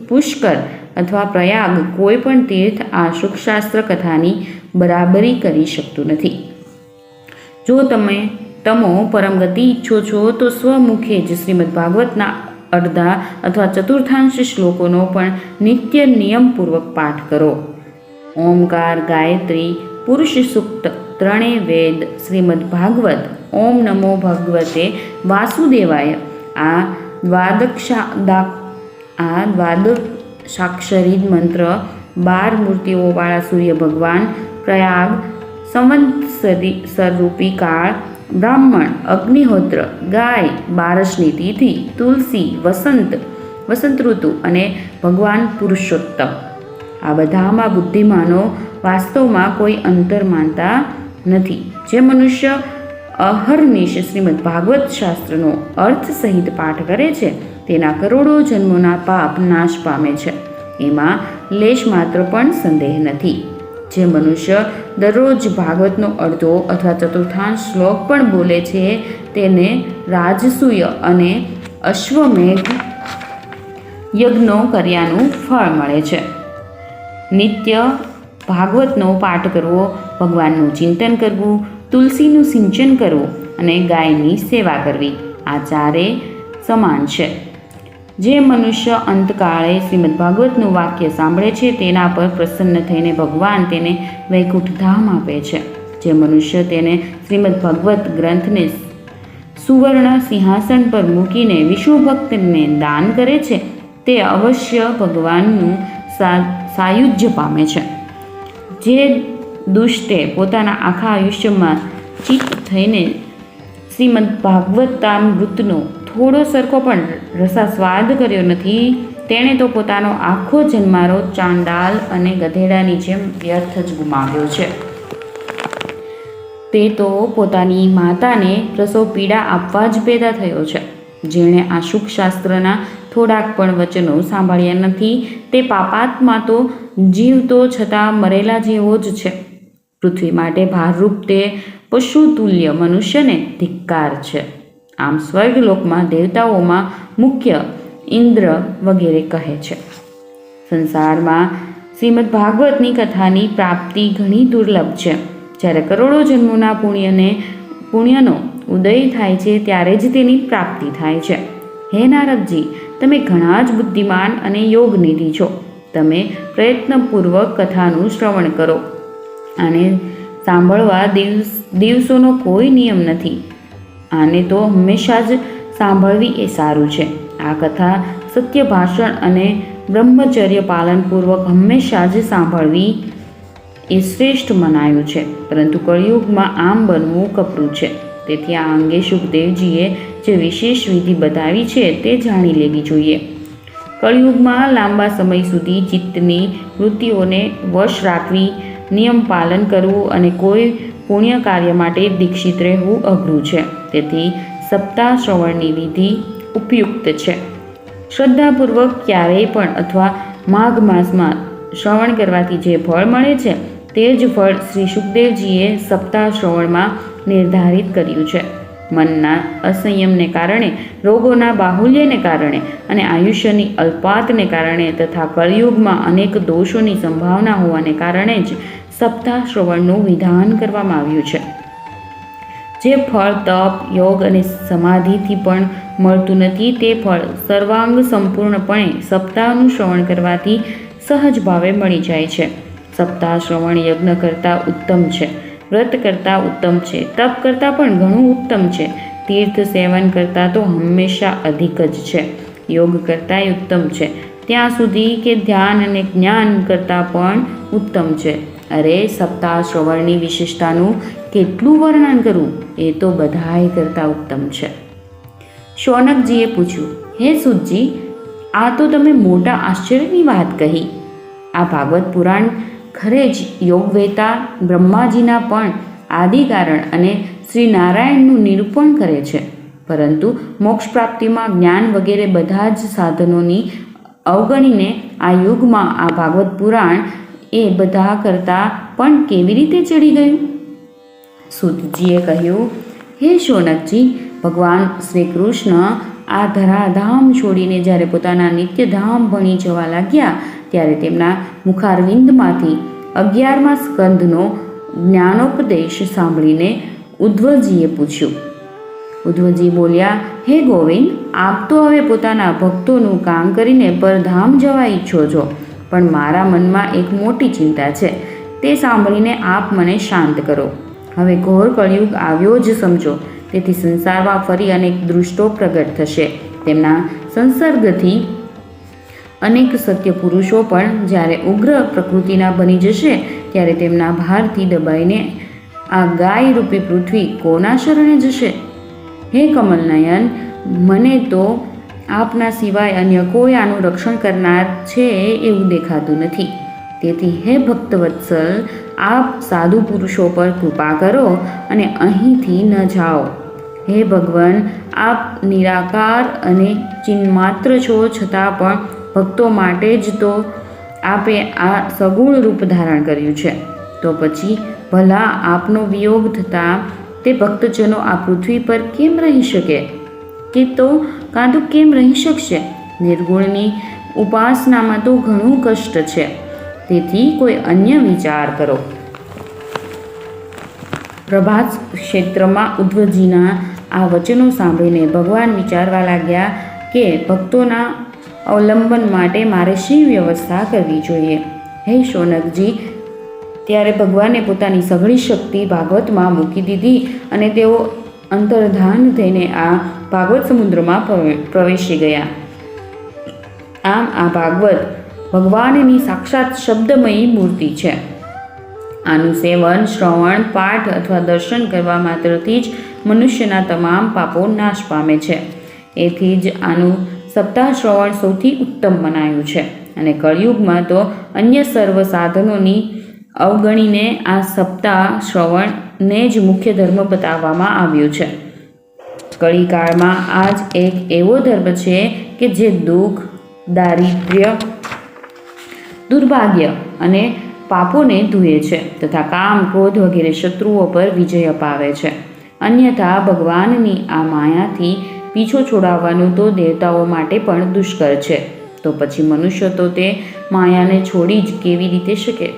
પુષ્કર અથવા પ્રયાગ કોઈ પણ તીર્થ આ શુકશાસ્ત્ર કથાની બરાબરી કરી શકતું નથી. જો તમો પરમ ગતિ ઈચ્છો છો તો સ્વમુખે જ શ્રીમદ ભાગવતના અડધા અથવા ચતુર્થાંશ શ્લોકોનો પણ નિત્ય નિયમપૂર્વક પાઠ કરો. ઓમકાર, ગાયત્રી, પુરુષ સૂક્ત, ત્રણેય વેદ, શ્રીમદ ભાગવત, ઓમ નમો ભગવતે વાસુદેવાય, આ દ્વાદશાક્ષરી મંત્ર, 12 મૂર્તિઓવાળા સૂર્ય ભગવાન, પ્રયાગ, સંવત્સરીરૂપી કાળ, બ્રાહ્મણ, અગ્નિહોત્ર, ગાય, બારસની તિથિ, તુલસી, વસંત ઋતુ અને ભગવાન પુરુષોત્તમ. આ બધામાં બુદ્ધિમાનો વાસ્તવમાં કોઈ અંતર માનતા નથી. જે મનુષ્ય અહર્નિશ શ્રીમદ ભાગવત શાસ્ત્રનો અર્થ સહિત પાઠ કરે છે તેના કરોડો જન્મોના પાપ નાશ પામે છે. એમાં લેશ માત્ર પણ સંદેહ નથી. જે મનુષ્ય દરરોજ ભાગવતનો અડધો અથવા ચતુર્થાંશ શ્લોક પણ બોલે છે તેને રાજસૂય અને અશ્વમેઘ યજ્ઞો કર્યાનું ફળ મળે છે. નિત્ય ભાગવતનો પાઠ કરવો, ભગવાનનું ચિંતન કરવું, તુલસીનું સિંચન કરવું અને ગાયની સેવા કરવી, આ ચારે સમાન છે. જે મનુષ્ય અંતકાળે શ્રીમદ ભાગવતનું વાક્ય સાંભળે છે તેના પર પ્રસન્ન થઈને ભગવાન તેને વૈકુંઠ ધામ આપે છે. જે મનુષ્ય તેને શ્રીમદ ભાગવત ગ્રંથને સુવર્ણ સિંહાસન પર મૂકીને વિષ્ણુ ભક્તને દાન કરે છે તે અવશ્ય ભગવાનનું સાયુજ્ય પામે છે. જે દુષ્ટે પોતાના આખા આયુષ્યમાં ચિત્ત થઈને શ્રીમદ ભાગવતામૃતનો થોડો સરખો પણ રસાસ્વાદ કર્યો નથી તેણે તો પોતાનો આખો જન્મારો ચાંડાલ અને ગધેડાની જેમ વ્યર્થ જ ગુમાવ્યો છે. તે તો પોતાની માતાને પ્રસવ પીડા આપવા જ પેદા થયો છે. જેણે આ શુકશાસ્ત્રના થોડાક પણ વચનો સાંભળ્યા નથી તે પાપાત્મા તો જીવતો છતાં મરેલા જેવો જ છે. પૃથ્વી માટે ભારરૂપ તે પશુતુલ્ય મનુષ્યને ધિક્કાર છે. આમ સ્વર્ગલોકમાં દેવતાઓમાં મુખ્ય ઇન્દ્ર વગેરે કહે છે. સંસારમાં શ્રીમદ ભાગવતની કથાની પ્રાપ્તિ ઘણી દુર્લભ છે. જ્યારે કરોડો જન્મોના પુણ્યનો ઉદય થાય છે ત્યારે જ તેની પ્રાપ્તિ થાય છે. હે નારદજી, તમે ઘણા જ બુદ્ધિમાન અને યોગનિધિ છો. તમે પ્રયત્નપૂર્વક કથાનું શ્રવણ કરો. આને સાંભળવા દિવસોનો કોઈ નિયમ નથી. આને તો હંમેશા જ સાંભળવી એ સારું છે. આ કથા સત્ય ભાષણ અને બ્રહ્મચર્ય પાલનપૂર્વક હંમેશા જ સાંભળવી એ શ્રેષ્ઠ મનાયું છે. પરંતુ કળિયુગમાં આમ બનવું કપરું છે. તેથી આ અંગે શુકદેવજીએ જે વિશેષ વિધિ બતાવી છે તે જાણી લેવી જોઈએ. કળિયુગમાં લાંબા સમય સુધી ચિત્તની વૃત્તિઓને વશ રાખવી, નિયમ પાલન કરવું અને કોઈ પુણ્ય કાર્ય માટે દીક્ષિત રહેવું અઘરું છે. તેથી સપ્તાહ શ્રવણની વિધિ ઉપયુક્ત છે. શ્રદ્ધાપૂર્વક ક્યારેય પણ અથવા માઘ માસમાં શ્રવણ કરવાથી જે ફળ મળે છે તે જ ફળ શ્રી સુખદેવજીએ સપ્તાહ શ્રવણમાં નિર્ધારિત કર્યું છે. મનના અસંયમને કારણે, રોગોના બાહુલ્યને કારણે અને આયુષ્યની અલ્પાતને કારણે તથા કળિયુગમાં અનેક દોષોની સંભાવના હોવાને કારણે જ સપ્તાહ શ્રવણનું વિધાન કરવામાં આવ્યું છે. જે ફળ તપ, યોગ અને સમાધિથી પણ મળતું નથી તે ફળ સર્વાંગ સંપૂર્ણપણે સપ્તાહનું શ્રવણ કરવાથી સહજ ભાવે મળી જાય છે. સપ્તાહ શ્રવણ યજ્ઞ કરતાં ઉત્તમ છે, વ્રત કરતાં ઉત્તમ છે, તપ કરતાં પણ ઘણું ઉત્તમ છે, તીર્થ સેવન કરતાં તો હંમેશા અધિક જ છે, યોગ કરતાંય ઉત્તમ છે, ત્યાં સુધી કે ધ્યાન અને જ્ઞાન કરતાં પણ ઉત્તમ છે. અરે સપ્તાહ શ્રવણની વિશેષતાનું કેટલું વર્ણન કરવું, એ તો બધાય કરતાં ઉત્તમ છે. શૌનકજીએ પૂછ્યું, હે સૂતજી, આ તો તમે મોટા આશ્ચર્યની વાત કહી. આ ભાગવત પુરાણ ખરે જ યોગવેતા બ્રહ્માજીના પણ આદિકારણ અને શ્રી નારાયણનું નિરૂપણ કરે છે. પરંતુ મોક્ષ પ્રાપ્તિમાં જ્ઞાન વગેરે બધા જ સાધનોની અવગણીને આ યુગમાં આ ભાગવત પુરાણ એ બધા કરતાં પણ કેવી રીતે ચડી ગયું? સૂતજીએ કહ્યું, હે શૌનકજી, ભગવાન શ્રી કૃષ્ણ આ ધરાધામ છોડીને જ્યારે પોતાના નિત્યધામ ભણી જવા લાગ્યા ત્યારે તેમના મુખારવિંદમાંથી 11મા સ્કંધનો જ્ઞાનોપદેશ સાંભળીને ઉદ્ધવજીએ પૂછ્યું. ઉદ્ધવજી બોલ્યા, હે ગોવિંદ, આપ તો હવે પોતાના ભક્તોનું કામ કરીને પરધામ જવા ઈચ્છો છો, પણ મારા મનમાં એક મોટી ચિંતા છે. તે સાંભળીને આપ મને શાંત કરો. હવે ઘોર કળિયુગ આવ્યો જ સમજો. તેથી સંસારમાં ફરી અનેક દૃષ્ટો પ્રગટ થશે. તેમના સંસર્ગથી અનેક સત્ય પુરુષો પણ જ્યારે ઉગ્ર પ્રકૃતિના બની જશે ત્યારે તેમના ભારથી દબાઈને આ ગાય રૂપી પૃથ્વી કોના શરણે જશે? હે કમલનયન, મને તો આપના સિવાય અન્ય કોઈ આનું રક્ષણ કરનાર છે એવું દેખાતું નથી. તેથી હે ભક્તવત્સલ, આપ સાધુ પુરુષો પર કૃપા કરો અને અહીંથી ન જાઓ. હે ભગવાન, આપ નિરાકાર અને ચિન્માત્ર છો, છતાં પણ ભક્તો માટે જ તો આપે આ સગુણ રૂપ ધારણ કર્યું છે. તો પછી ભલા આપનો વિયોગ થતાં તે ભક્તજનો આ પૃથ્વી પર કેમ રહી શકે? કાં તો કેમ રહી શકશે? નિર્ગુણની ઉપાસનામાં તો ઘણું કષ્ટ છે. તેથી કોઈ અન્ય વિચાર કરો. પ્રભાત ક્ષેત્રમાં ઉદ્ધવજીના આ વચનો સાંભળીને ભગવાન વિચારવા લાગ્યા કે ભક્તોના અવલંબન માટે મારે શી વ્યવસ્થા કરવી જોઈએ. હે શૌનકજી, ત્યારે ભગવાને પોતાની સઘળી શક્તિ ભાગવતમાં મૂકી દીધી અને તેઓ અંતર્ધાન થઈને આ ભાગવત સમુદ્રમાં પ્રવેશી ગયા. આમ આ ભાગવત ભગવાનની સાક્ષાત શબ્દમયી મૂર્તિ છે. આનું સેવન, શ્રવણ, પાઠ અથવા દર્શન કરવા માત્રથી જ મનુષ્યના તમામ પાપો નાશ પામે છે. એથી જ આનું સપ્તાહ શ્રવણ સૌથી ઉત્તમ મનાયું છે. અને કળિયુગમાં તો અન્ય સર્વ સાધનોની અવગણીને આ સપ્તાહ શ્રવણને જ મુખ્ય ધર્મ બતાવવામાં આવ્યું છે. કળીકાળમાં આ જ એક એવો ધર્મ છે કે જે દુઃખ, દારિદ્ર્ય, દુર્ભાગ્ય અને પાપોને ધુએ છે તથા કામ, ક્રોધ વગેરે શત્રુઓ પર વિજય અપાવે છે. અન્યથા ભગવાનની આ માયાથી પીછો છોડાવવાનું તો દેવતાઓ માટે પણ દુષ્કર છે. તો પછી મનુષ્ય તો તે માયાને છોડી જ કેવી રીતે શકે?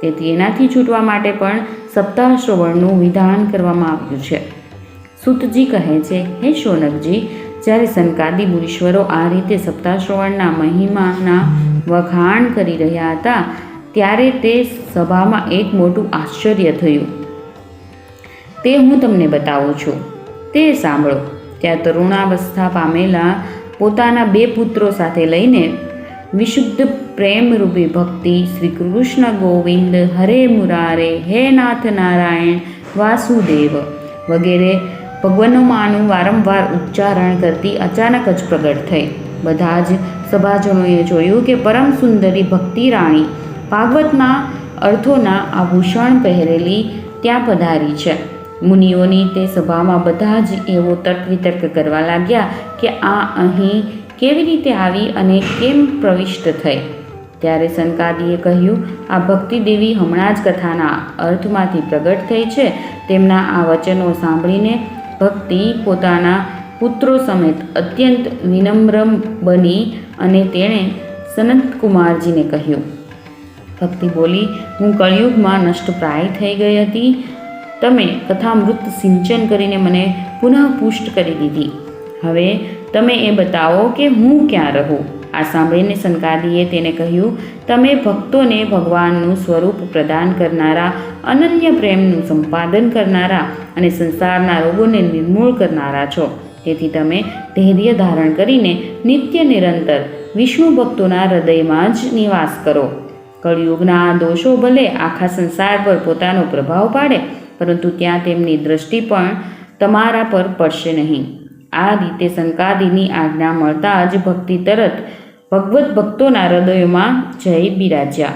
તેથી એનાથી છૂટવા માટે પણ સપ્તાહ શ્રવણનું વિધાન કરવામાં આવ્યું છે. સૂતજી કહે છે, હે શૌનકજી, જ્યારે સનકાદી મુનીશ્વરો આ રીતે સપ્તાહ શ્રવણના મહિમાના વખાણ કરી રહ્યા હતા ત્યારે તે સભામાં એક મોટું આશ્ચર્ય થયું. તે હું તમને બતાવું છું, તે સાંભળો. ત્યાં તરુણાવસ્થા પામેલા પોતાના 2 પુત્રો સાથે લઈને વિશુદ્ધ પ્રેમરૂપી ભક્તિ શ્રી કૃષ્ણ ગોવિંદ હરે મુરારે, હે નાથ નારાયણ વાસુદેવ વગેરે ભગવનોમાંનું વારંવાર ઉચ્ચારણ કરતી અચાનક જ પ્રગટ થઈ. બધા જ સભાજનોએ જોયું કે પરમ સુંદરી ભક્તિ રાણી ભાગવતના અર્થોના આભૂષણ પહેરેલી ત્યાં પધારી છે. મુનિઓની તે સભામાં બધા જ એવો તર્ક વિતર્ક કરવા લાગ્યા કે આ અહીં કેવી રીતે આવી અને કેમ પ્રવિષ્ટ થઈ. ત્યારે સનકાદિએ કહ્યું, આ ભક્તિ દેવી હમણાં જ કથાના અર્થમાંથી પ્રગટ થઈ છે. તેમના આ વચનો સાંભળીને ભક્તિ પોતાના પુત્રો સમેત અત્યંત વિનમ્ર બની અને તેણે સનતકુમારજીને કહ્યું. ભક્તિ બોલી, હું કળિયુગમાં નષ્ટપ્રાય થઈ ગઈ હતી. તમે કથામૃત સિંચન કરીને મને પુનઃ પુષ્ટ કરી દીધી. હવે તમે એ બતાવો કે હું ક્યાં રહું. આ સાંભળીને સનકાદિએ તેને કહ્યું, તમે ભક્તોને ભગવાનનું સ્વરૂપ પ્રદાન કરનારા, અનન્ય પ્રેમનું સંપાદન કરનારા અને સંસારના રોગોને નિર્મૂળ કરનારા છો. તેથી તમે ધૈર્ય ધારણ કરીને નિત્ય નિરંતર વિષ્ણુ ભક્તોના હૃદયમાં જ નિવાસ કરો. કળિયુગના આ દોષો ભલે આખા સંસાર પર પોતાનો પ્રભાવ પાડે, પરંતુ ત્યાં તેમની દ્રષ્ટિ પણ તમારા પર પડશે નહીં. આ રીતે સનકાદિની આજ્ઞા મળતા જ ભક્તિ તરત ભગવત ભક્તોના હૃદયોમાં જઈ બિરાજ્યા.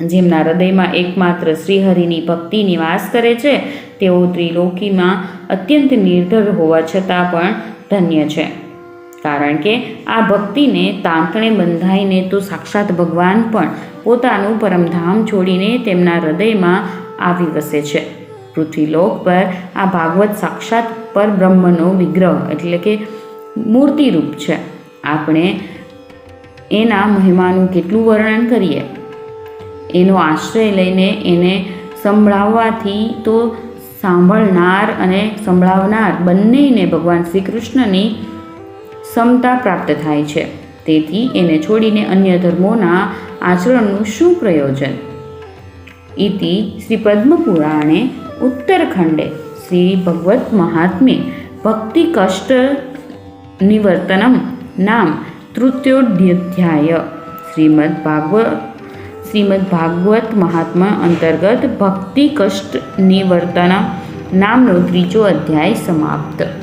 જેમના હૃદયમાં એકમાત્ર શ્રીહરિની ભક્તિ નિવાસ કરે છે તેઓ ત્રિલોકીમાં અત્યંત નિર્ધર હોવા છતાં પણ ધન્ય છે. કારણ કે આ ભક્તિને તાંતણે બંધાઈને તો સાક્ષાત ભગવાન પણ પોતાનું પરમધામ છોડીને તેમના હૃદયમાં આવી વસે છે. પૃથ્વીલોક પર આ ભાગવત સાક્ષાત પરબ્રહ્મનો વિગ્રહ એટલે કે મૂર્તિરૂપ છે. આપણે એના મહિમાનું કેટલું વર્ણન કરીએ. એનો આશ્રય લઈને એને સંભળાવવાથી તો સાંભળનાર અને સંભળાવનાર બંનેને ભગવાન શ્રી કૃષ્ણની સમતા પ્રાપ્ત થાય છે. તેથી એને છોડીને અન્ય ધર્મોના આચરણનું શું પ્રયોજન? ઇતિ શ્રી પદ્મપુરાણે ઉત્તરખંડે શ્રી ભગવત મહાત્મ્ये ભક્તિ કષ્ટ નિવર્તનમ નામ તૃતીયોધ્યાય. શ્રીમદ ભાગવત મહાત્મા અંતર્ગત ભક્તિ કષ્ટ નિવર્તન નામનો ત્રીજો અધ્યાય સમાપ્ત.